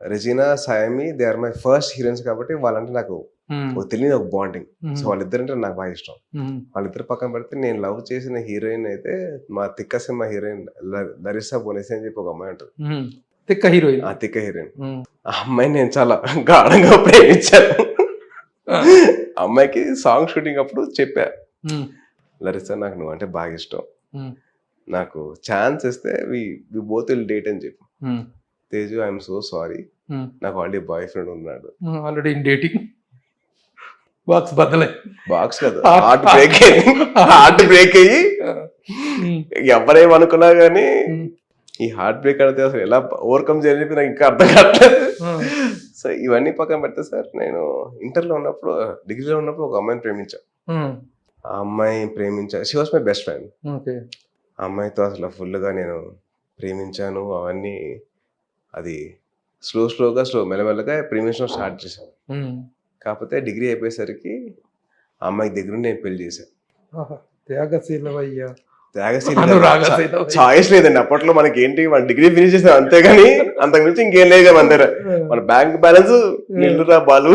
Regina, Saiyami, they are my first heroines కాబట్టి వాళ్ళంటే నాకు తెలియని ఒక బాండింగ్. సో వాళ్ళిద్దరంటే నాకు బాగా ఇష్టం. వాళ్ళిద్దరు పక్కన పెడితే నేను లవ్ చేసిన హీరోయిన్ అయితే మా తిక్క సినిమా హీరోయిన్ లరిసా బోనేసి అని చెప్పి ఒక అమ్మాయి ఉంటుంది. తిక్క హీరోయిన్. ఆ అమ్మాయిని నేను చాలా గాఢంగా ప్రేమించాను. అమ్మాయికి సాంగ్ షూటింగ్ అప్పుడు చెప్పా, లరిసా నాకు నువ్వు అంటే బాగా ఇష్టం, నాకు ఛాన్స్ ఇస్తే వి బోత్ విల్ డేట్ అని చెప్పి. తేజు ఐఎమ్ సో సారీ, నాకు ఆల్రెడీ బాయ్ ఫ్రెండ్ ఉన్నాడు. Already in dating. బాక్స్ బద్దలే, బాక్స్ కదా, హార్ట్ బ్రేక్ అయ్యి ఎవరేమనుకున్నా గానీ ఈ హార్ట్ బ్రేక్ అనేది అసలు ఎలా ఓవర్కమ్ చేయాలని నాకు ఇంకా అర్థం కావట్లేదు. సో ఇవన్నీ పక్కన పెడితే సార్, నేను ఇంటర్లో ఉన్నప్పుడు, డిగ్రీలో ఉన్నప్పుడు ఒక అమ్మాయిని ప్రేమించాను. ఆ అమ్మాయి she was my best friend. ఆ అమ్మాయితో అసలు ఫుల్గా నేను ప్రేమించాను. అవన్నీ అది స్లోగా మెల్లమెల్లగా ప్రేమించడం స్టార్ట్ చేశాను. కాకపోతే డిగ్రీ అయిపోయేసరికి ఆ అమ్మాయి దగ్గర నేను పెళ్లి చేశాను. చాయిస్ లేదండి అప్పట్లో. మనకి ఏంటి, మన డిగ్రీ ఫినిష్ చేసాం అంతేగాని అంతకు మించి ఇంకేం లేదు మన దగ్గర. మన బ్యాంక్ బ్యాలెన్స్ నిండురా బాలు.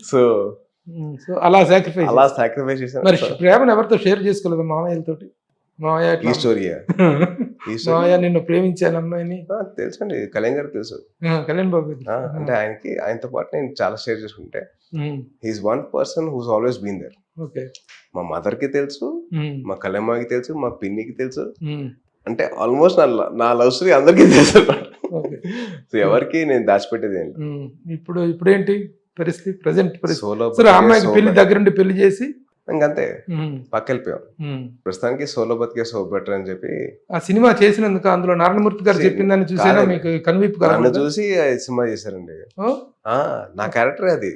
సో అలా సాక్రిఫైస్ చేశాను. మరి ప్రేమను ఎవరితో షేర్ చేసుకోలేదు? మామయ్యలతోటి? మామయ్య ఈ స్టోరీయా? మామయ్య నిన్ను ప్రేమించాను అమ్మాయిని తెలుసండి, కళ్యాణ్ గారు తెలుసు, కళ్యాణ్ బాబు. అంటే ఆయనతో పాటు నేను చాలా షేర్ చేసుకుంటే, he's one person who's always been there. మా మదర్ కి తెలుసు, మా కళ్యాణ్కి తెలుసు, మా పిన్నికి తెలుసు, అంటే ఆల్మోస్ట్ నా లవ్ స్టోరీ అందరికీ తెలుసు. సో ఎవరికి నేను దాచిపెట్టేది ఏంటి. ఇప్పుడు ఏంటి పరిస్థితి? ప్రెసెంట్ పరిస్థితి అమ్మాయికి పెళ్లి దగ్గరుండి పెళ్లి చేసి ఇంకంతే పక్కెళ్ళిపోయాం. ప్రస్తుతానికి సోలో బతికే సో బెటర్ అని చెప్పి ఆ సినిమా చేసినందుకు అందులో నారాయణమూర్తి గారు చెప్పిందని చూసారా మీకు కనువిప్పు నన్ను చూసి సినిమా చేశారండి. నా క్యారెక్టర్ అది.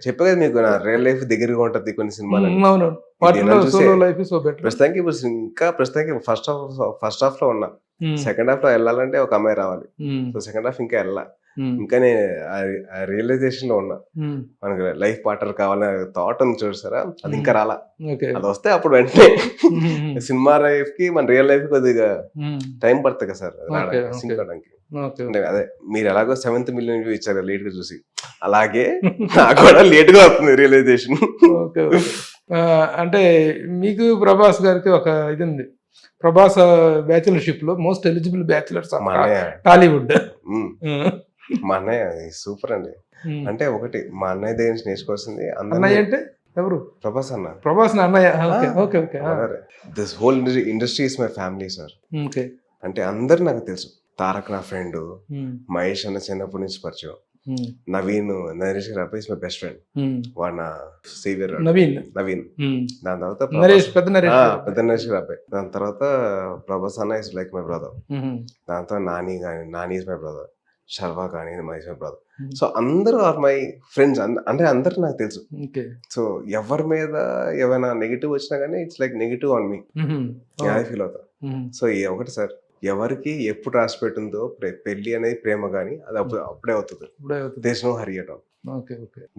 చెప్పే కదా మీకు, నా రియల్ లైఫ్ దగ్గరగా ఉంటది కొన్ని సినిమాలు. ప్రస్తుతానికి ఇప్పుడు ఇంకా ప్రస్తుతానికి ఫస్ట్ హాఫ్ లో ఉన్నా. సెకండ్ హాఫ్ లో వెళ్ళాలంటే ఒక అమ్మాయి రావాలి. సో సెకండ్ హాఫ్ ఇంకా వెళ్ళా. ఇంకా నేను రియలైజేషన్ లో ఉన్నా. మనకి లైఫ్ పార్ట్నర్ కావాలనే థాట్ ఉంది చూసారా, అది ఇంకా రాలా. అది వస్తే అప్పుడు వెంటనే సినిమా లైఫ్ కి మన రియల్ లైఫ్ కొద్దిగా టైం పడుతుంది కదా సార్ సింక్ అవడానికి. అదే మీరు ఎలాగో 7th మిలియన్ వ్యూ ఇచ్చారు లేట్ గా చూసి, అలాగే నాకు కూడా లేట్ గా వస్తుంది రియలైజేషన్. అంటే మీకు ప్రభాస్ గారికి ఒక ఇది ఉంది, ప్రభాస్ బ్యాచులర్షిప్ లో మోస్ట్ ఎలిజిబుల్ బ్యాచులర్స్ టాలీవుడ్. మా అన్నయ్య సూపర్ అండి. అంటే ఒకటి మా అన్నయ్య దగ్గర నుంచి నేర్చుకోవాల్సింది. అన్నయ్య అంటే ఎవరు? ప్రభాస్ అన్న. ప్రభాస్ అన్నయ్య. This whole industry is my family sir. అంటే అందరు నాకు తెలుసు. తారక్ నా ఫ్రెండ్, మహేష్ అన్న చిన్నప్పటి నుంచి పరిచయం, నవీన్ నరేష్ గారు అబ్బాయి మై బెస్ట్ ఫ్రెండ్, వాడు నా సేవియర్ నవీన్. దాని తర్వాత పెద్ద నరేష్ గారు అబ్బాయి. దాని తర్వాత ప్రభాస్ అన్న ఇస్ లైక్ మై బ్రదర్. దాని తర్వాత Nani is my brother, Sharwa కానీ మహేష్ మై బ్రదర్. సో అందరూ ఆర్ మై ఫ్రెండ్స్. అంటే అందరు నాకు తెలుసు. సో ఎవరి మీద ఏమైనా నెగిటివ్ వచ్చినా కానీ it's like negative on me, అదే ఫీల్ అవుతా. సో ఒకటి సార్, ఎవరికి ఎప్పుడు రాసి పెట్టిందో పెళ్లి అనేది ప్రేమ కానీ అది అప్పుడే అవుతుంది. There's no hurry at all.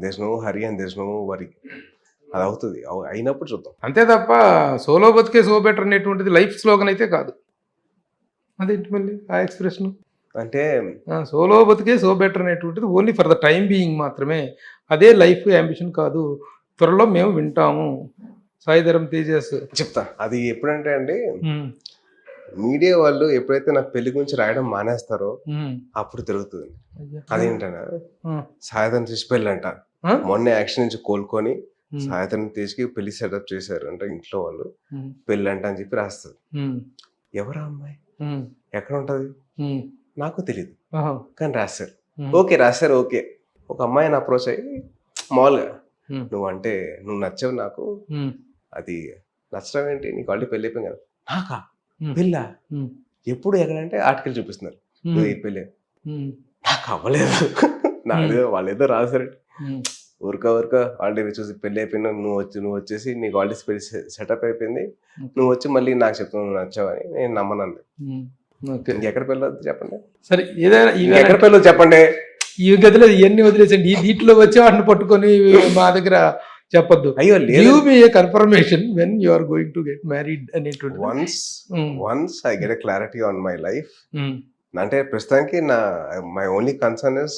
There's no hurry and there's no worry. అది అవుతుంది, అయినప్పుడు చూద్దాం అంతే తప్ప సోలో బతికే సో బెటర్ అనేటువంటిది లైఫ్ స్లోగన్ అయితే కాదు. అదేంటి మళ్ళీ ఆ ఎక్స్ప్రెషన్? అంటే సోలో బతికే సో బెటర్ అనేటువంటిది only for the time being మాత్రమే. అదే లైఫ్ అంబిషన్ కాదు. త్వరలో మేము వింటాము. సాయిధరం తేజస్ చెప్తా. అది ఎప్పుడంటే అండి, మీడియా వాళ్ళు ఎప్పుడైతే నాకు పెళ్లి గురించి రాయడం మానేస్తారో అప్పుడు తిరుగుతుంది. అదేంటన్నా, సాయిధరం తీసి పెళ్ళి అంట, మొన్న యాక్షన్ నుంచి కోలుకొని సాయిధరం తీసి పెళ్లి సెటప్ చేశారు అంటే ఇంట్లో వాళ్ళు, పెళ్ళి అంట అని చెప్పి రాస్తారు. ఎవరా అమ్మాయి, ఎక్కడ ఉంటది నాకు తెలియదు, కానీ రాశారు. రాశారు. ఓకే, ఒక అమ్మాయిని అప్రోచ్ అయ్యి మామూలుగా నువ్వు నచ్చావు నాకు, అది నచ్చడం ఏంటి, నీకు ఆల్రెడీ పెళ్ళి అయిపోయింది కదా. నాకా పెళ్ళ ఎప్పుడు ఎక్కడంటే ఆర్టికల్ చూపిస్తున్నారు, నువ్వు ఈ పెళ్ళి. నాకు అవ్వలేదు. వాళ్ళు ఏదో రాశారు. ఊరిక ఆల్రెడీ చూసి పెళ్ళి అయిపోయినా, నువ్వు వచ్చేసి నీకు ఆల్రెడీ పెళ్లి సెటప్ అయిపోయింది, నువ్వు వచ్చి మళ్ళీ నాకు చెప్తున్నావు నువ్వు నచ్చావని. నేను నమ్మనండి. ఎక్కడ పెళ్ళొద్దు చెప్పండి. సరే, ఏదైనా ఎక్కడ పెళ్ళొద్దు చెప్పండి. ఈ గదిలో ఇవన్నీ వదిలేసండి. దీంట్లో వచ్చే వాటిని పట్టుకొని మా దగ్గర చెప్పొద్దు. అయ్యో, give me a confirmation when you are going to get married అనేటువంటి. Once I get a clarity on my life. అంటే ప్రస్తుతానికి my only concern is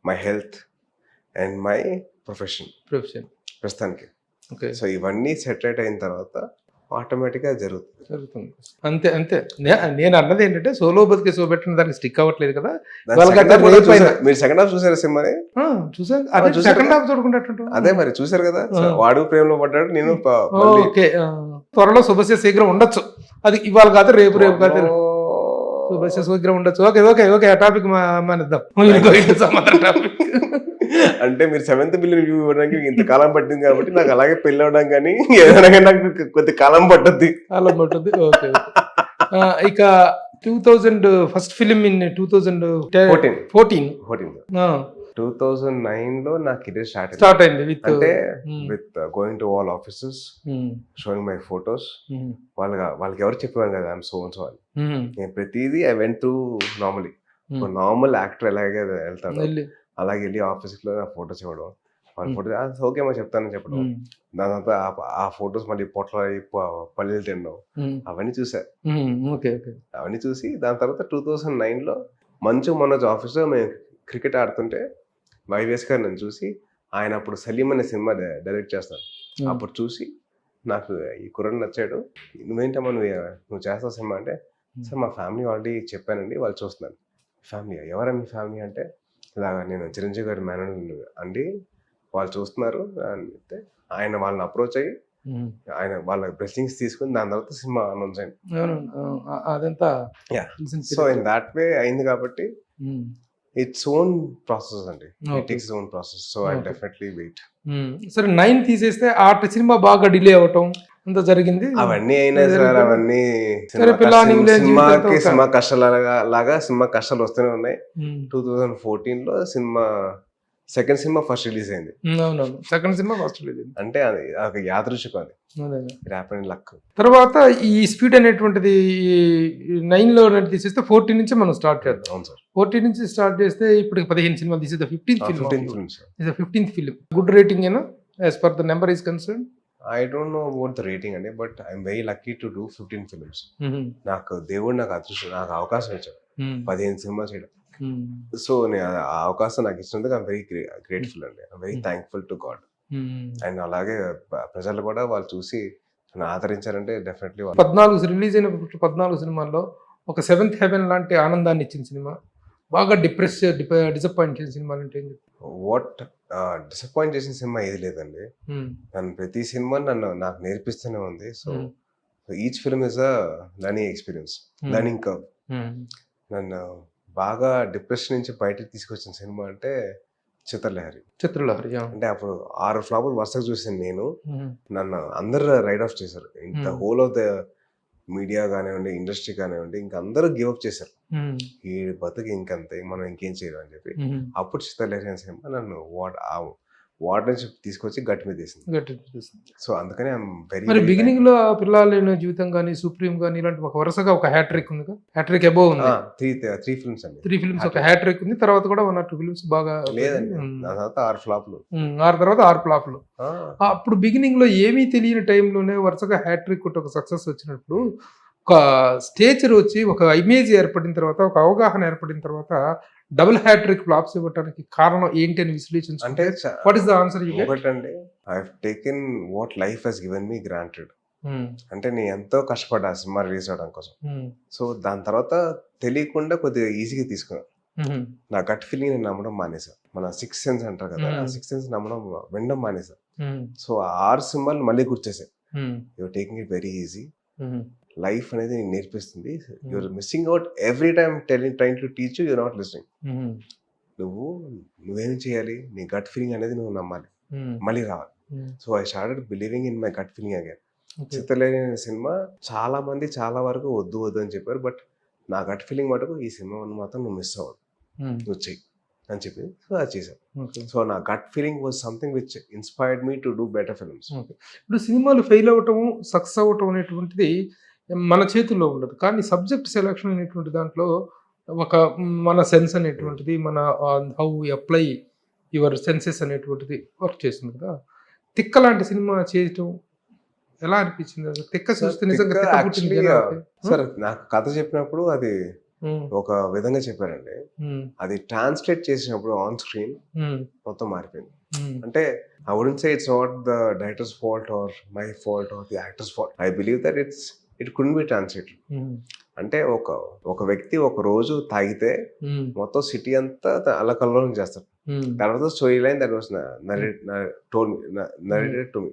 my health and my profession ప్రస్తుతానికి. సో ఇవన్నీ సెటిల్ అయిన తర్వాత ఆటోమేటిక్ గా జరుగుతుంది. అంతే. నేను అన్నది ఏంటంటే సోలో బతికే సో బెటర్ దానికి స్టిక్ అవ్వట్లేదు కదా. మీరు సెకండ్ హాఫ్ చూసారు సినిమాని? చూసారు. సెకండ్ హాఫ్ చూడుకుంటే అదే మరి చూసారు కదా, వాడు ప్రేమలో పడ్డాడు, నేను. ఓకే, త్వరలో శుభస్య శీఘ్రం ఉండొచ్చు. అది ఇవాళ కాదు, రేపు కాదు, శుభస్య శీఘ్రం ఉండొచ్చు. ఓకే, ఆ టాపిక్ మానేద్దాం. అంటే మీరు 7th మిలియన్ రివ్యూ ఇవ్వడానికి ఇంత కాలం పట్టింది కాబట్టి నాకు అలాగే పెళ్ళి అవడం కానీ ఏదైనా నాకు కొద్ది కాలం పట్టుద్ది. ఓకే. ఇక 2000 ఫస్ట్ ఫిలిం ఇన్ 2014. 2009 లో నా కెరీర్ స్టార్ట్ అయింది with going to all offices, sowing my photos. వాళ్ళకి ఎవరు చెప్పేవారు కదా ఐఎమ్ సో అండ్ సో అని. నేను ప్రతిదీ I went through normally. Normal actor ఎలాగే వెళ్తాను అలాగే వెళ్ళి ఆఫీస్లో నా ఫొటోస్ ఇవ్వడం, వాళ్ళ ఫోటోస్ ఓకే అమ్మా చెప్తానని చెప్పడం, దాని తర్వాత ఆ ఫొటోస్ మళ్ళీ పొట్ల పల్లెలు తినడం, అవన్నీ చూసారు. అవన్నీ చూసి దాని తర్వాత 2009 లో మంచు మనోజ్ ఆఫీస్లో మేము క్రికెట్ ఆడుతుంటే వైవిఎస్ గారు నన్ను చూసి, ఆయన అప్పుడు సలీం అనే సినిమా డైరెక్ట్ చేస్తాను. అప్పుడు చూసి నాకు ఈ కుర్రను నచ్చాడు, నువ్వేంటమ్మా నువ్వు చేస్తావు సినిమా అంటే, సార్ మా ఫ్యామిలీ ఆల్రెడీ చెప్పానండి, వాళ్ళు చూస్తున్నాను. ఫ్యామిలీ ఎవరా మీ ఫ్యామిలీ అంటే, ఇలాగా నేను చిరంజీవి గారి మేనేజర్ అండి, వాళ్ళు చూస్తున్నారు అంటే ఆయన వాళ్ళని అప్రోచ్ అయ్యి ఆయన వాళ్ళ బ్లెస్సింగ్స్ తీసుకుని దాని తర్వాత సినిమా అనౌన్స్ అయింది. అదంతా సో ఇన్ దాట్ వే అయింది కాబట్టి ఇట్స్ ఓన్ ప్రాసెస్ అండి. It takes own process. So I definitely wait. సరే 9 తీసేస్తే ఆ సినిమా బాగా డిలే అవటం అంత జరిగింది. అవన్నీ అయినా సార్, అవన్నీ సరే పిల్లాని సినిమా కష్టాలు లాగా సినిమా కష్టాలు వస్తూనే ఉన్నాయి. 2014లో సెకండ్ సినిమా ఫస్ట్ రిలీజ్ అయింది. అవునవును, సెకండ్ సినిమా ఫస్ట్ రిలీజ్ అయింది. అంటే అది ఒక యాదృచ్ఛికం, అది ర్యాపిడ్ లక్. తర్వాత ఈ స్పీడ్ అనేటువంటిది 9లో తీసేస్తే 14 నుంచి మనం స్టార్ట్ చేద్దాం. అవును సార్. 14 నుంచి స్టార్ట్ చేస్తే ఇప్పుడు 15 సినిమాలు తీసేది 15th ఫిల్మ్. గుడ్ రేటింగ్ ఏనా as per the number is concern? I don't know about the rating అండి, but I'm very lucky to do 15 films. నాకు దేవుడు నాకు అదృష్టం, నాకు అవకాశం ఇచ్చాడు 15 సినిమాలు చేయడం. సో నేను ఆ అవకాశం నాకు ఇచ్చినందుకు ఐఎమ్ వెరీ గ్రేట్ఫుల్ అండి. I'm very thankful to God. And అలాగే ప్రజలు కూడా వాళ్ళు చూసి నన్ను ఆదరించారంటే డెఫినెట్లీ 14 రిలీజ్ అయిన 14 సినిమాల్లో ఒక 7th హెవెన్ లాంటి ఆనందాన్ని ఇచ్చిన సినిమా, బాగా డిసప్పాయింట్ చేసిన సినిమాలు అంటే ఏం చెప్తారు? వాట్ డిసప్పాయింట్ చేసిన సినిమా ఏది లేదండి. నన్ను ప్రతి సినిమా నాకు నేర్పిస్తూనే ఉంది. So each film is a learning experience, learning curve. నన్ను బాగా డిప్రెషన్ నుంచి బయటకు తీసుకొచ్చిన సినిమా అంటే చిత్రలహరి. అంటే అప్పుడు 6 ఫ్లాపులు వరుసగా చూసాను నేను. నన్ను అందరు రైడ్ ఆఫ్ చేశారు. The whole of the media కానివ్వండి, ఇండస్ట్రీ కానివ్వండి, ఇంకా అందరూ గివ్ అప్ చేశారు. ఈ బతుకు ఇంకంతే, మనం ఇంకేం చేయడం అని చెప్పి. అప్పుడు చిత్రలహరి అనే సినిమా నన్ను వార్డ్ నుంచి తీసుకొచ్చి గట్టి మీద తీసింది. సో అందుకని మరి బిగినింగ్ లో పిల్లల జీవితం కానీ, సుప్రీం కానీ ఇలాంటి ఒక వరుసగా ఒక హ్యాట్రిక్ ఉంది, హ్యాట్రిక్ అబోవ్ ఉంది. 3 ఫిల్మ్స్ అండి. 3 ఫిల్మ్స్ ఒక హ్యాట్రిక్ ఉంది. తర్వాత కూడా 1 or 2 ఫిల్మ్స్ బాగా లేదండి. దాని తర్వాత 6 ఫ్లాప్లు. 6 తర్వాత 6 ఫ్లాప్లు. అప్పుడు బిగినింగ్ లో ఏమీ తెలియని టైంలోనే వరుసగా హ్యాట్రిక్ ఒక సక్సెస్ వచ్చినప్పుడు, ఒక స్టేచర్ వచ్చి ఒక ఇమేజ్ ఏర్పడిన తర్వాత, ఒక అవగాహన ఏర్పడిన తర్వాత డబుల్ హ్యాట్రిక్ ఫ్లాప్స్ ఇవ్వడానికి కారణం ఏంటి అని విశ్లేషించు. అంటే వాట్ ఇస్ ద ఆన్సర్? ఒకటండి, I have taken what life has given me granted. అంటే నేను ఎంతో కష్టపడ్డా సినిమా రిలీజ్ అవడం కోసం. సో దాని తర్వాత తెలియకుండా కొద్దిగా ఈజీగా తీసుకున్నాను. నా గట్ ఫీలింగ్ నేను నమ్మడం మానేసా. మన 6th సెన్స్ అంటారు కదా, ఆ 6th సెన్స్ వినడం మానేసా. సో 6 సినిమాలు మళ్ళీ గుర్చేసాయి. You're taking it very easy. Life అనేది నీకు నేర్పిస్తుంది. You're missing out every time trying to teach you, you're not listening. నువ్వేం చేయాలి, నీ గట్ ఫీలింగ్ అనేది నువ్వు నమ్మాలి, మళ్ళీ రావాలి. So I started believing in my gut feeling again. చిత్రలేని అనే సినిమా చాలా మంది చాలా వరకు వద్దు అని చెప్పారు, బట్ నా గట్ ఫీలింగ్ మటుకు ఈ సినిమా మాత్రం నువ్వు మిస్ అవ్వదు, నువ్వు చెయ్యి అని చెప్పి. సో అది చేశాను. సో నా gut feeling was something which inspired me to do better films. ఇప్పుడు సినిమాలు ఫెయిల్ అవ్వటం, సక్సెస్ అవ్వటం అనేటువంటిది మన చేతుల్లో ఉండదు, కానీ సబ్జెక్ట్ సెలెక్షన్ అనేటువంటి దాంట్లో ఒక మన సెన్స్ అనేటువంటిది, మన హౌ అప్లై యువర్ సెన్సెస్ అనేటువంటిది వర్క్ చేస్తుంది కదా. తిక్క లాంటి సినిమా చేయటం ఎలా అనిపించింది? తిక్క చూస్తే నిజంగా సార్ నాకు కథ చెప్పినప్పుడు అది ఒక విధంగా చెప్పారండి. అది ట్రాన్స్లేట్ చేసినప్పుడు ఆన్ స్క్రీన్ మొత్తం మారిపోయింది. అంటే I wouldn't say it's not the director's fault or my fault or the actors' fault. I believe that it couldn't be translated. అంటే ఒక వ్యక్తి ఒక రోజు తాగితే మొత్తం సిటీ అంతా అల్లకల్లోలం చేస్తారు. తర్వాత story line that was narrated to me.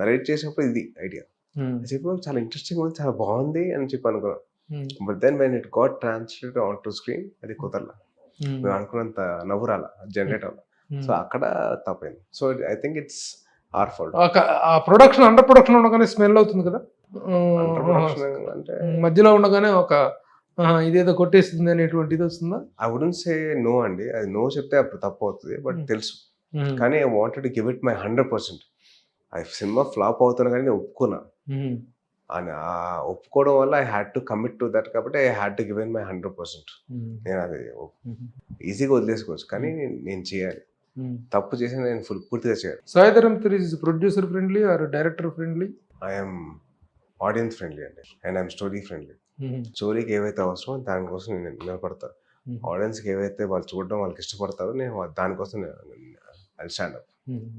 Narrate చేసినప్పుడు ఇది ఐడియా చెప్పి చాలా ఇంట్రెస్టింగ్ ఉంది, చాలా బాగుంది అని చెప్పి అనుకున్నాను. But then when it got translated on to screen అది కుదరలా, మేము అనుకున్నంత నవ్వు రాలా, జనరేట్ అవ్వాల. సో అక్కడ తప్పైంది. So I think it's our fault. ఆ ప్రొడక్షన్ అండర్ ప్రొడక్షన్ ఉండగానే స్మెల్ అవుతుంది కదా, అంటే మధ్యలో ఉండగానే ఒక ఇదేదో కొట్టేస్తుంది అనేటువంటిది వస్తుందా? ఐ వుడెంట్ సే నో అండి, అది నో చెప్తే అప్పుడు తప్పు అవుతుంది, బట్ తెలుసు. కానీ I wanted to give it my 100%. ఆ సినిమా ఫ్లాప్ అవుతున్నా కానీ నేను ఒప్పుకున్నా. ఒప్పుకోవడం వల్ల I had to commit to that, కాబట్టి I had to give in my 100%. నేను అది ఈజీగా వదిలేసుకోవచ్చు, కానీ నేను చేయాలి. తప్పు చేసి నేను పూర్తిగా చేయాలి. Sai Dharam Tej is producer friendly or director friendly? I'm audience friendly అండి, అండ్ ఐఎమ్ స్టోరీ ఫ్రెండ్లీ. స్టోరీకి ఏవైతే అవసరమో దానికోసం నేను నిలబడతా. ఆడియన్స్కి ఏవైతే వాళ్ళు చూడడం వాళ్ళకి ఇష్టపడతారో నేను దానికోసం ఐ స్టాండ్ అప్,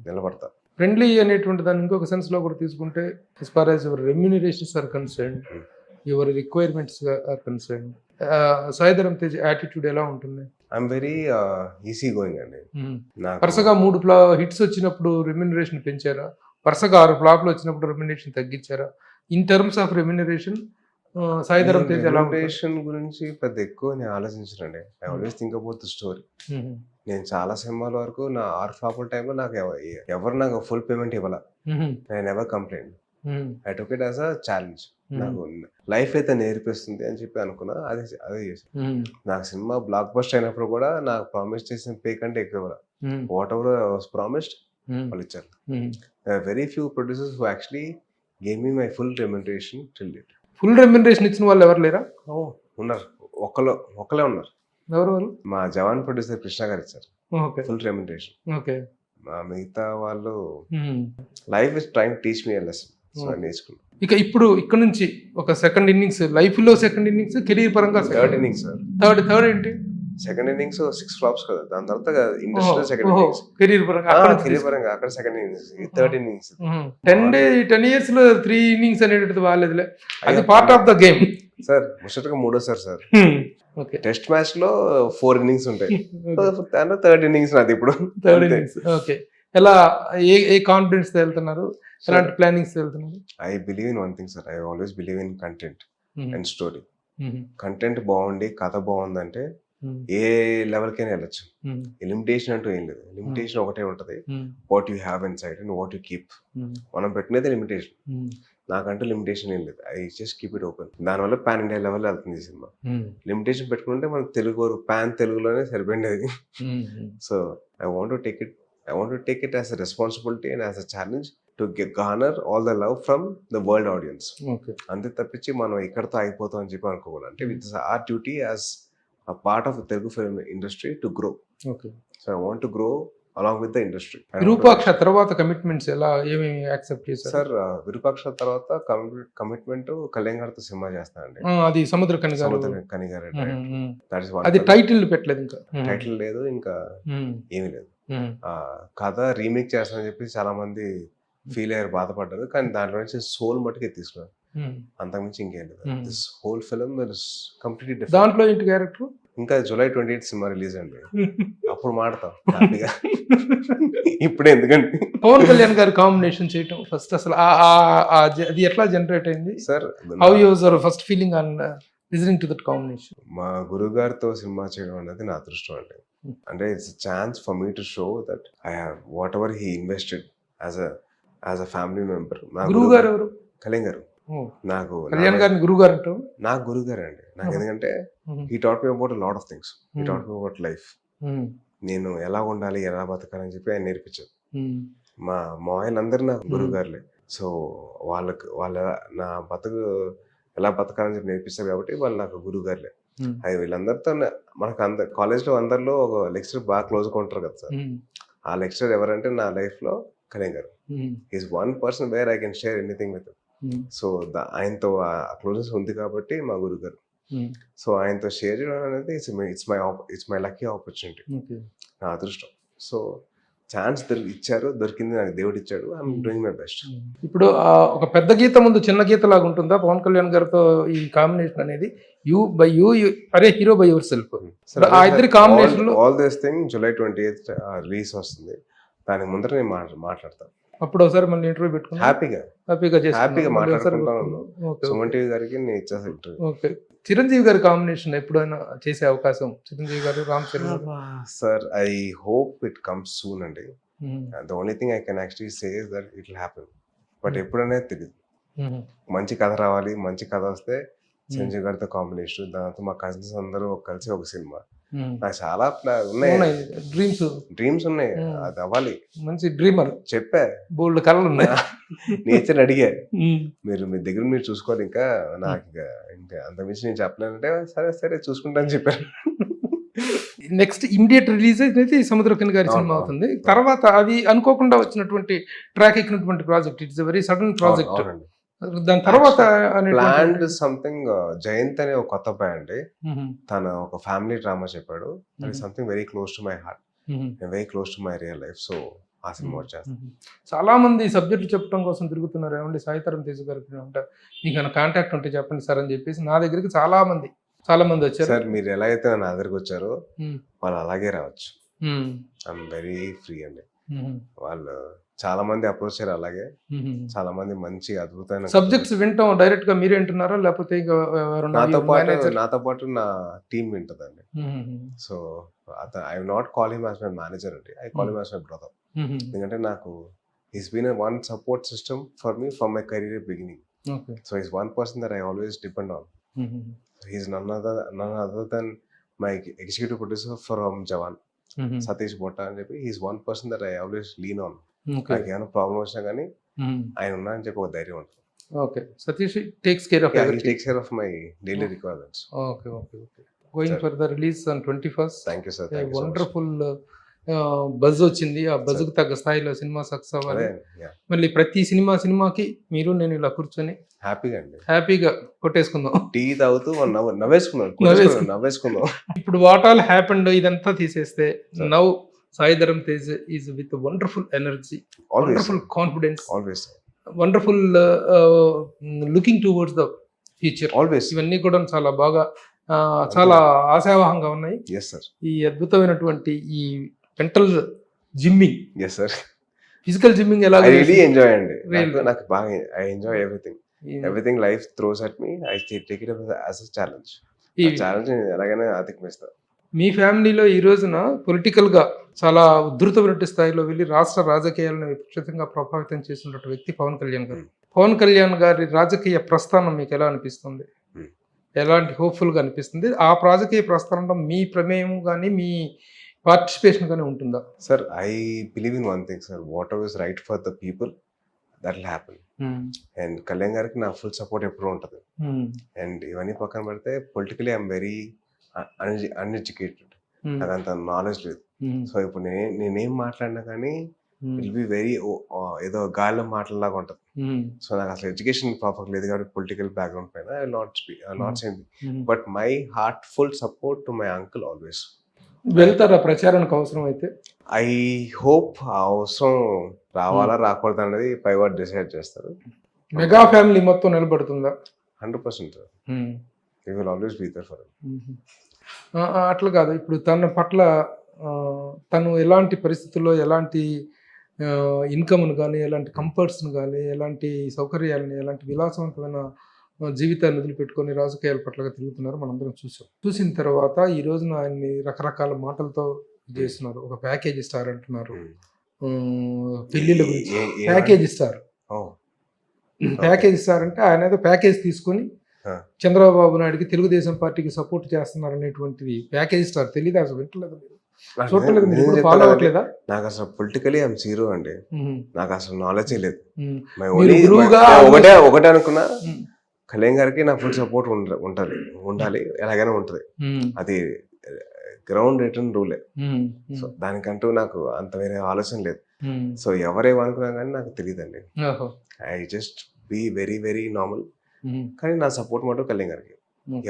నిలబడతా. ఫ్రెండ్లీ అనేటువంటి దాన్ని ఇంకొక సెన్స్ లో కూడా తీసుకుంటే, as far as your remunerations are concerned, your requirements are concerned, Sai Dharam Tej attitude ఎలా ఉంటుంది? ఐఎమ్ వెరీ ఈజీ గోయింగ్ అండి. వరుసగా 3 హిట్స్ వచ్చినప్పుడు రెమ్యూనరేషన్ పెంచారా? వరుసగా 6 ఫ్లాప్లు వచ్చినప్పుడు రెమ్యూనరేషన్ తగ్గించారా? In terms of remuneration Sai Dharam Tej ఎలా? రెమ్యూనరేషన్ గురించి పెద్ద ఎక్కువ నేను ఆలోచించనండి. I always think about the story. నేను చాలా సినిమాల వరకు నా 6 ఫ్లాపుల టైంలో నాకు ఎవరు నాకు ఫుల్ పేమెంట్ ఇవ్వాల. నేను ever complaint. I took it as a challenge. నాకు లైఫ్ అయితే నేర్పిస్తుంది అని చెప్పి అనుకున్నా. అదే చేశాను. నాకు సినిమా బ్లాక్ బస్టర్ అయినప్పుడు కూడా నాకు ప్రామిస్ చేసిన పే కంటే ఎక్కువ ఇవ్వాల. వాట్ ఎవర్ వాస్ ప్రామిస్డ్ వాళ్ళు ఇచ్చారు. Very few producers who actually gave me my full remuneration till date. Full remuneration ఇచ్చిన వాళ్ళు ఎవరు లేరా? ఉన్నారు, ఒక్కలే ఉన్నారు. ఎవరు? మా జవాన్ ప్రొడ్యూసర్ కృష్ణ గారు ఇచ్చారు ఫుల్ రెమ్యునరేషన్. ఓకే. మిగతా వాళ్ళు life is trying teach me lesson. So నేర్చుకున్నాను. ఇక ఇప్పుడు ఇక్కడ నుంచి ఒక సెకండ్ ఇన్నింగ్స్, లైఫ్ లో సెకండ్ ఇన్నింగ్స్, కెరీర్ పరంగా థర్డ్ ఇన్నింగ్స్ సార్. థర్డ్ ఏంటి? సెకండ్ ఇన్నింగ్స్ 6 ఫ్లాప్స్ కదా, దాని తర్వాత ఇండస్ట్రియల్ సెకండ్ ఇన్నింగ్స్. కెరీర్ పరంగా అక్కడ second innings, third innings. 10 years లో 3 innings అనేటిది వాళ్ళదిలే, అది part of the game sir. ముచ్చటగా మూడోసారి సార్. ఓకే. టెస్ట్ మ్యాచ్ లో 4 innings ఉంటాయి. థర్డ్ ఇన్నింగ్స్ నాది ఇప్పుడు. Third innings. ఓకే. ఎలా ఏ కాన్ఫిడెన్స్ తో వెళ్తున్నారు? ఎలాంటి ప్లానింగ్స్ వెళ్తున్నారు? I believe in one thing sir. I always believe in content and story. Content బాగుండి కథ బాగుందంటే ఏ లెవెల్ కైనా వెళ్ళొచ్చు. ఎలిమిటేషన్ అంటూ ఏం లేదు. లిమిటేషన్ ఒకటే ఉంటది, what you have in side and what you keep. మనం పెట్టినది లిమిటేషన్. నాకంటూ లిమిటేషన్ ఏం లేదు. I just keep it open. దానివల్ల పాన్ ఇండియా లెవెల్ వెళ్తుంది ఈ సినిమా. లిమిటేషన్ పెట్టుకుంటే మనకు తెలుగులోనే సరిపోయింది. So I want to take it as a responsibility and as a challenge to garner all the love from the world audience. అంతే తప్పించి మనం ఇక్కడతో అయిపోతాం అని చెప్పి అనుకోవాలి. అంటే with are duty as a part of the Telugu film industry to grow. Okay. So I want to grow along with the industry. Virupaksha తర్వాత కమిట్మెంట్స్ ఎలా ఏమేమి యాక్సెప్ట్ చేశారు? సార్ విరూపాక్ష తర్వాత కమిట్మెంట్ కళ్యాణ్ గారితో సినిమా చేస్తానండి. అది సముద్ర కని గారు. అది టైటిల్ పెట్టలేదు, ఇంకా టైటిల్ లేదు, ఇంకా ఏమీ లేదు. కథ రీమేక్ చేస్తానని చెప్పి చాలా మంది ఫీల్ అయ్యారు, బాధపడ్డారు. కానీ దాంట్లో నుంచి సోల్ మట్టుకే తీసుకున్నారు, అంతకుమించి ఇంకేం లేదు. This whole film is completely different. దాంట్లో ఏంటి క్యారెక్టర్? ఇంకా July 28 సినిమా రిలీజ్ అండి, అప్పుడు మాడతాం హ్యాపీగా. ఇప్పుడే ఎందుకండి పవన్ కళ్యాణ్ గారు కాంబినేషన్ చేయటం ఫస్ట్ అసలు అది ఎట్లా జనరేట్ అయింది sir? How your first feeling on listening to that combination? మా గురువు గారితో సినిమా చేయడం అనేది నా అదృష్టం అండి. అంటే it's chance for me to show that I have what ever he invested as a family member. గురువు గారు ఎవరు? కళ్యాణ్ గారు. నాకు కళ్యాణ్ గారిని గురువు గారు అంటారు. నాకు గురువు గారు అండి. నాకు ఎందుకంటే he taught me about lot of things. He taught me about life. నేను ఎలా ఉండాలి, ఎలా బతకాలని చెప్పి ఆయన నేర్పించారు. మా మాయలందరూ నాకు గురువు గారులే. సో వాళ్ళ నా బతుకు ఎలా బతకాలని చెప్పి నేర్పిస్తారు కాబట్టి వాళ్ళు నాకు గురువు గారులే. అది వీళ్ళందరితో మనకు కాలేజ్లో అందరిలో ఒక లెక్చరర్ బాగా క్లోజ్గా ఉంటారు కదా సార్. ఆ లెక్చరర్ ఎవరంటే నా లైఫ్లో కళ్యాణ్ గారు. Is one person where I can share anything with. So ఆయనతో క్లోజెస్ ఉంది కాబట్టి మా గురువు గారు. సో ఆయనతో షేర్ చేయడం అనేది ఇట్స్ మై లక్కీ ఆపర్చునిటీ, నా అదృష్టం. సో ఛాన్స్ దొరికింది నాకు, దేవుడు ఇచ్చాడు. I'm doing my best. ఇప్పుడు ఒక పెద్ద గీత ముందు చిన్న గీత లాగా ఉంటుందా పవన్ కళ్యాణ్ గారితో ఈ కాంబినేషన్ అనేది? యూ బై యూ, అరే హీరో బై యువర్ సెల్ఫ్. ఆ ఇద్దరి combination all this thing July 28 release వస్తుంది. దానికి ముందర నేను మాట్లాడతాను. అప్పుడు ఒకసారి మళ్ళీ ఇంటర్వ్యూ పెట్టుకుని హ్యాపీగా మాట్లాడుకుంటాను. సుమన్ టీవీ గారికి నేను ఇచ్చేసి ఇంటర్వ్యూ. ఓకే. చిరంజీవి గారి కాంబినేషన్ ఎప్పుడైనా చేసే అవకాశం? చిరంజీవి గారు, Ram Charan sir, I hope it comes soon అండి. The only thing I can actually say is that it will happen. But ఎప్పుడనేది తెలియదు. మంచి కథ రావాలి, మంచి కథ వస్తే చిరంజీవి గారితో కాంబినేషన్, దాంతో మా కజిన్స్ అందరూ కలిసి ఒక సినిమా. నాకు చాలా ఉన్నాయి, డ్రీమ్స్ ఉన్నాయి. అది అవ్వాలి. మంచి డ్రీమర్ చెప్పా, బోల్డ్ కళలు ఉన్నాయి. నేచర్ అడిగా, మీ దగ్గర మీరు చూసుకోవాలి. ఇంకా నాకు ఇంకా అంతమించి నేను చెప్పలేనంటే సరే చూసుకుంటానని చెప్పాను. నెక్స్ట్ ఇమ్మీడియట్ రిలీజ్ అయితే సముద్రకని గారి సినిమా అవుతుంది. తర్వాత అది అనుకోకుండా వచ్చినటువంటి ట్రాక్ ఎక్కినటువంటి project. It's very sudden project. దాని తర్వాత ప్లాన్డ్ సంథింగ్. జయంత్ అనే ఒక కొత్త అబ్బాయి అండి, తన ఒక ఫ్యామిలీ డ్రామా చెప్పాడు. Something very close to my heart, very close to my real life. So ఆ సినిమా వచ్చేస్తాను. చాలా మంది సబ్జెక్టులు చెప్పడం కోసం తిరుగుతున్నారు. ఏమండి సాయితరం తేజ గారికి అంటే మీకు కాంటాక్ట్ ఉంటే చెప్పండి సార్ అని చెప్పేసి నా దగ్గరికి చాలా మంది వచ్చారు. సార్, మీరు ఎలా అయితే నా దగ్గరికి వచ్చారో వాళ్ళు అలాగే రావచ్చు. ఐఎమ్ వెరీ ఫ్రీ అండి. వాళ్ళు చాలా మంది అప్రోచ్ అయ్యారు. అలాగే చాలా మంది మంచి అద్భుతమైన సబ్జెక్ట్స్ వింటాం. డైరెక్ట్ గా మీరే వింటున్నారా లేకపోతే నాతో పాటు నా టీం వింటదండి. So I not call him as my manager అండి, I call him as my brother. ఎందుకంటే నాకు is been one support system for me from my career beginning. So is one person that I always depend on. He's none other than my executive producer from Jawan, Satish Botta అని చెప్పి. He's one person that I always lean on. నాకు ఏమైనా problem వచ్చినా కానీ ఆయన ఉన్నా అని చెప్పి ఒక ధైర్యం ఉంటుంది. Okay, Satish takes care of he takes care of my daily requirements. Okay okay okay. Going for the release on 21st. Thank you sir, thank you so much. Wonderful buzz వచ్చింది. ఆ బజ్ కు తగ్గ స్థాయిలో సినిమా సక్సెస్ అవ్వాలి. Yeah, మళ్ళీ ప్రతి సినిమాకి మీరు నేను ఇలా కూర్చొని హ్యాపీగా అండి హ్యాపీగా కొట్టేసుకుందాం. టీ తాగుతూ నవ్వేసుకున్నాం. ఇప్పుడు వాట్ ఆల్ హ్యాపెండ్ ఇదంతా తీసేస్తే now Sai Dharam Tej is with wonderful energy, wonderful confidence, always wonderful looking towards the future. Always ఇవన్నీ కూడా చాలా బాగా చాలా ఆశావహంగా ఉన్నాయి. ఎస్ సార్, ఈ అద్భుతమైనటువంటి ఈ mental gymming, yes sir, physical gymming ఎలా ఐ రియలీ ఎంజాయ్ అండి. నాకు బాగా I enjoy everything life throws at me. I take it as a challenge. ఈ ఛాలెంజ్ ఎలాగైనా అధిగమిస్తా. మీ ఫ్యామిలీలో ఈ రోజున పొలిటికల్ గా చాలా ఉధృతమైన స్థాయిలో వెళ్ళి రాష్ట్ర రాజకీయాలను విపరీతంగా ప్రభావితం చేసిన వ్యక్తి పవన్ కళ్యాణ్ గారు. పవన్ కళ్యాణ్ గారి రాజకీయ ప్రస్థానం మీకు ఎలా అనిపిస్తుంది? ఎలాంటి హోప్ఫుల్ గా అనిపిస్తుంది? ఆ రాజకీయ ప్రస్థానంలో మీ ప్రమేయం కానీ మీ పార్టిసిపేషన్ కానీ ఉంటుందా? Sir, I believe in one thing sir, what ever is right for the people that will happen. And Kalyan గారికి నా ఫుల్ సపోర్ట్ ఎప్పుడు ఉంటుంది. అండ్ ఇవన్నీ పక్కన పెడితే పొలిటికలీ ఐఎమ్ వెరీ అన్ఎడ్యుకేటెడ్, నాకు అంత నాలెడ్జ్ లేదు. సో ఇప్పుడు నేనేం మాట్లాడినా కానీ విల్ బి వెరీ ఏదో గాలిలో మాటలాగా ఉంటుంది. సో నాకు అసలు ఎడ్యుకేషన్ ప్రాపర్ లేదు కాబట్టి పొలిటికల్ బ్యాక్గ్రౌండ్ పైన I not say, but my heart full support to my uncle always. వెళ్తారా ప్రచారానికి అవసరం అయితే? ఐ హోప్ ఆ అవసరం రావాలా రాకూడదు అనేది పైవాడు డిసైడ్ చేస్తారు. మెగా ఫ్యామిలీ మొత్తం నిలబడుతుందా? 100% we will always be there for him. అట్లా కాదు, ఇప్పుడు తన పట్ల తను ఎలాంటి పరిస్థితుల్లో ఎలాంటి ఇన్కమ్ను కానీ, ఎలాంటి కంఫర్ట్స్ను కానీ, ఎలాంటి సౌకర్యాలని, ఎలాంటి విలాసవంతమైన జీవితాన్ని వదిలిపెట్టుకొని రాజకీయాల పట్లగా తిరుగుతున్నారు మనందరం చూసిన తర్వాత ఈ రోజున ఆయన్ని రకరకాల మాటలతో చేస్తున్నారు. ఒక ప్యాకేజ్ స్టార్ అంటున్నారు, పెళ్లిళ్ళ గురించి ప్యాకేజ్ స్టార్. ప్యాకేజ్ స్టార్ అంటే ఆయన ఏదో ప్యాకేజ్ తీసుకొని చంద్రబాబు నాయుడుకి తెలుగుదేశం పార్టీకి సపోర్ట్ చేస్తున్నారు అనేటువంటిది ప్యాకేజ్ స్టార్. తెలియదు అసలు, వింటలేదు మీరు, చూడలేదు మీరు, ఫాలో అవ్వట్లేదా? నాకు అసలు పొలిటికలీ ఐఎమ్ జీరో అండి, నాకు అసలు నాలెడ్జ్ లేదు. ఒకటే అనుకున్నా, కళ్యాణ్ గారికి నా ఫుల్ సపోర్ట్ ఉండాలి, ఎలాగైనా ఉంటది. అది గ్రౌండ్ రిటర్న్ రూలే. సో దానికంటూ నాకు అంత వేరే ఆలోచన లేదు. సో ఎవరేమనుకున్నా కానీ నాకు తెలియదండి. I just be very very normal. కానీ నా సపోర్ట్ మాత్రం కళ్యాణ్ గారికి.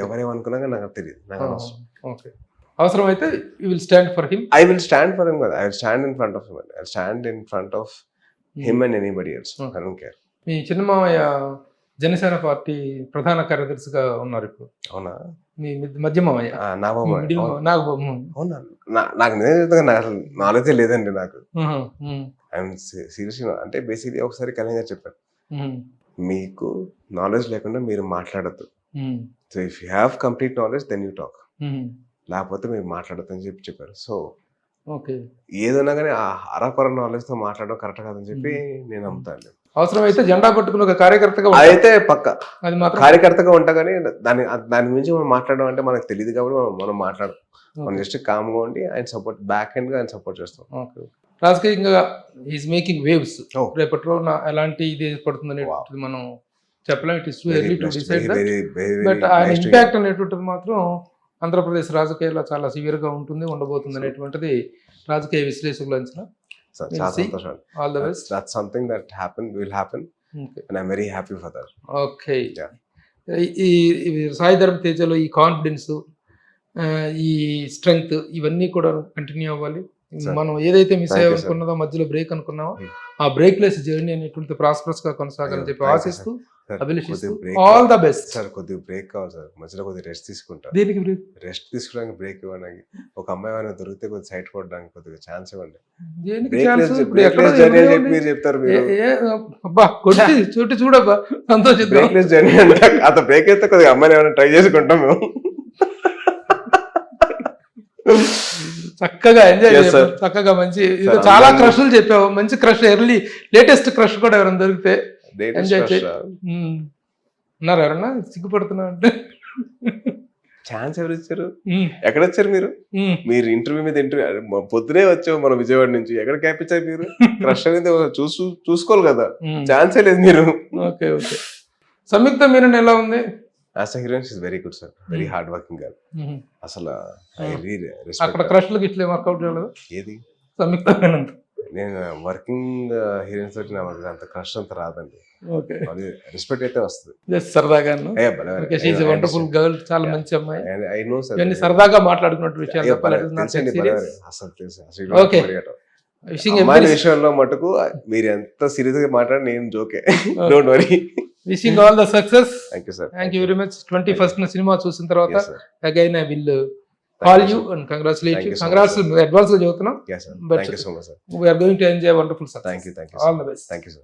ఎవరేమనుకున్నా కానీ నాకు తెలియదు, నాకు అవసరం. అవసరం అయితే you will stand for him. I will stand for him కదా, I will stand in front of him. I will stand in front of him and anybody else. I don't care. మీ చిన్నమామయ్య జనసేన పార్టీ ప్రధాన కార్యదర్శిగా ఉన్నారు ఇప్పుడు. అవునా? మీ మధ్య మామయ్య అవునా? నాకు నిజంగా నాకు అసలు నాలెడ్జే లేదండి. నాకు ఐఎమ్ సీరియస్లీ అంటే బేసిక్లీ ఒకసారి కళ్యాణ్ గారు చెప్పారు, మీకు నాలెడ్జ్ లేకుండా మీరు మాట్లాడద్దు. So if you have complete knowledge then you talk, లేకపోతే మీరు మాట్లాడద్దు అని చెప్పారు. సో ఏదైనా కానీ ఆ అరకొర నాలెడ్జ్ తో మాట్లాడడం కరెక్ట్ కాదని చెప్పి నేను నమ్ముతాను. అవసరం అయితే జెండా పట్టుకుని ఒక కార్యకర్తగా అయితే పక్క అది మాత్రం కార్యకర్తగా ఉంటా, కానీ దాని గురించి మనం మాట్లాడడం అంటే మనకు తెలియదు కాబట్టి మనం మాట్లాడడం. మనం జస్ట్ కామ్గా ఉండి ఆయన సపోర్ట్ బ్యాక్ ఎండ్ గా ఆయన సపోర్ట్ చేస్తాం. రాజకీయంగా ఈజ్ మేకింగ్ వేవ్స్. రేపటి రోజున ఎలాంటి ఇది ఏర్పడుతుంది అనేటువంటిది మనం చెప్పలేం. It is too early to decide that. But ఆయన ఇంపాక్ట్ అనేటువంటిది మాత్రం ఆంధ్రప్రదేశ్ రాజకీయాల్లో చాలా సివియర్ గా ఉంటుంది, ఉండబోతుంది అనేటువంటిది రాజకీయ విశ్లేషకుల అంచనా. All the best. That's something that will happen. Okay. And I'm very happy for that. Okay. ఈ సాయి ధరమ్ తేజలో ఈ కాన్ఫిడెన్స్, ఈ స్ట్రెంగ్త్ ఇవన్నీ కూడా కంటిన్యూ అవ్వాలి. మనం ఏదైతే మిస్ అయ్యామనుకున్నదో, మధ్యలో బ్రేక్ అనుకున్నామో, ఆ బ్రేక్ లెస్ జర్నీ అనేటువంటి ప్రాస్పరస్ గా కొనసాగాలని చెప్పి ఆశిస్తూ అభిలషిస్తూ ఆల్ ద బెస్ట్. సార్ కొద్దిగా బ్రేక్ కావాలి సార్, మధ్యలో కొద్దిగా రెస్ట్ తీసుకుంటా. దీనికి బ్రేక్? రెస్ట్ తీసుకోవడానికి బ్రేక్ ఇవ్వడానికి, ఒక అమ్మాయి ఏమైనా దొరికితే కొద్దిగా సైట్ కొట్టడానికి కొద్దిగా ఛాన్స్ ఇవ్వండి. మీరు చెప్తారు చూడబ్బా, సంతోషిద్దాం. జర్నీ అంటే అంత బ్రేక్ అయితే కొద్దిగా అమ్మాయిని ఏమైనా ట్రై చేసుకుంటాం మేము. చక్కగా ఎంజాయ్ Yes, sir. చక్కగా మంచి ఇది Sir, చాలా అందరినీ- క్రష్లు చెప్పావు, మంచి క్రష్, ఎర్లీ లేటెస్ట్ క్రష్ కూడా ఎవరైనా దొరికితే ఎంజాయ్ చేయి. ఉన్నారు ఎవరన్నా సిగ్గుపడుతున్నా అంటే ఛాన్స్ ఎవరు ఇచ్చారు? ఎక్కడ వచ్చారు మీరు? మీరు ఇంటర్వ్యూ మీద ఇంటర్వ్యూ పొద్దునే వచ్చావు మన విజయవాడ నుంచి, ఎక్కడ క్యాప్ ఇచ్చారు మీరు? క్రష్ అనేది చూసుకోవాలి కదా, ఛాన్సే లేదు మీరు. Okay okay. సంయుక్త మీనన్ ఎలా ఉంది? As a heroine is very good sir, very hard working girl. అసలు I really respect అక్కడ her. క్రష్లకి ఇట్లే వర్కౌట్ చేయలేదు ఏది సంయుక్త మీనన్. నేను వర్కింగ్ హీరోయిన్స్ తోటి నాకు అంత క్రష్ అంత రాదండి, ఓకే, రెస్పెక్ట్ అయితే వస్తుంది. జస్ట్ సరదాగాను. వండర్ఫుల్ గర్ల్, చాలా మంచి అమ్మాయి. ఐ నో సార్, ఇవన్నీ సరదాగా మాట్లాడుకున్నట్టు విషయాలు చెప్పాలి. అసలు తెలుసు. Okay. విషింగ్ అమ్మాయిల విషయంలో మటుకు మీరు ఎంత సీరియస్ గా మాట్లాడి నేను జోకే, don't worry. Wishing all the success. Thank you sir. Thank you very much. 21st సినిమా చూసిన తర్వాత Yes, sir. Again I will call you and congratulate Thank you. you so congrats much, advance గా చెబుతున్నాం. Yes, sir. But Thank you so much, sir. We are going to enjoy wonderful success. Thank you, thank you, all sir. The best. Thank you, sir.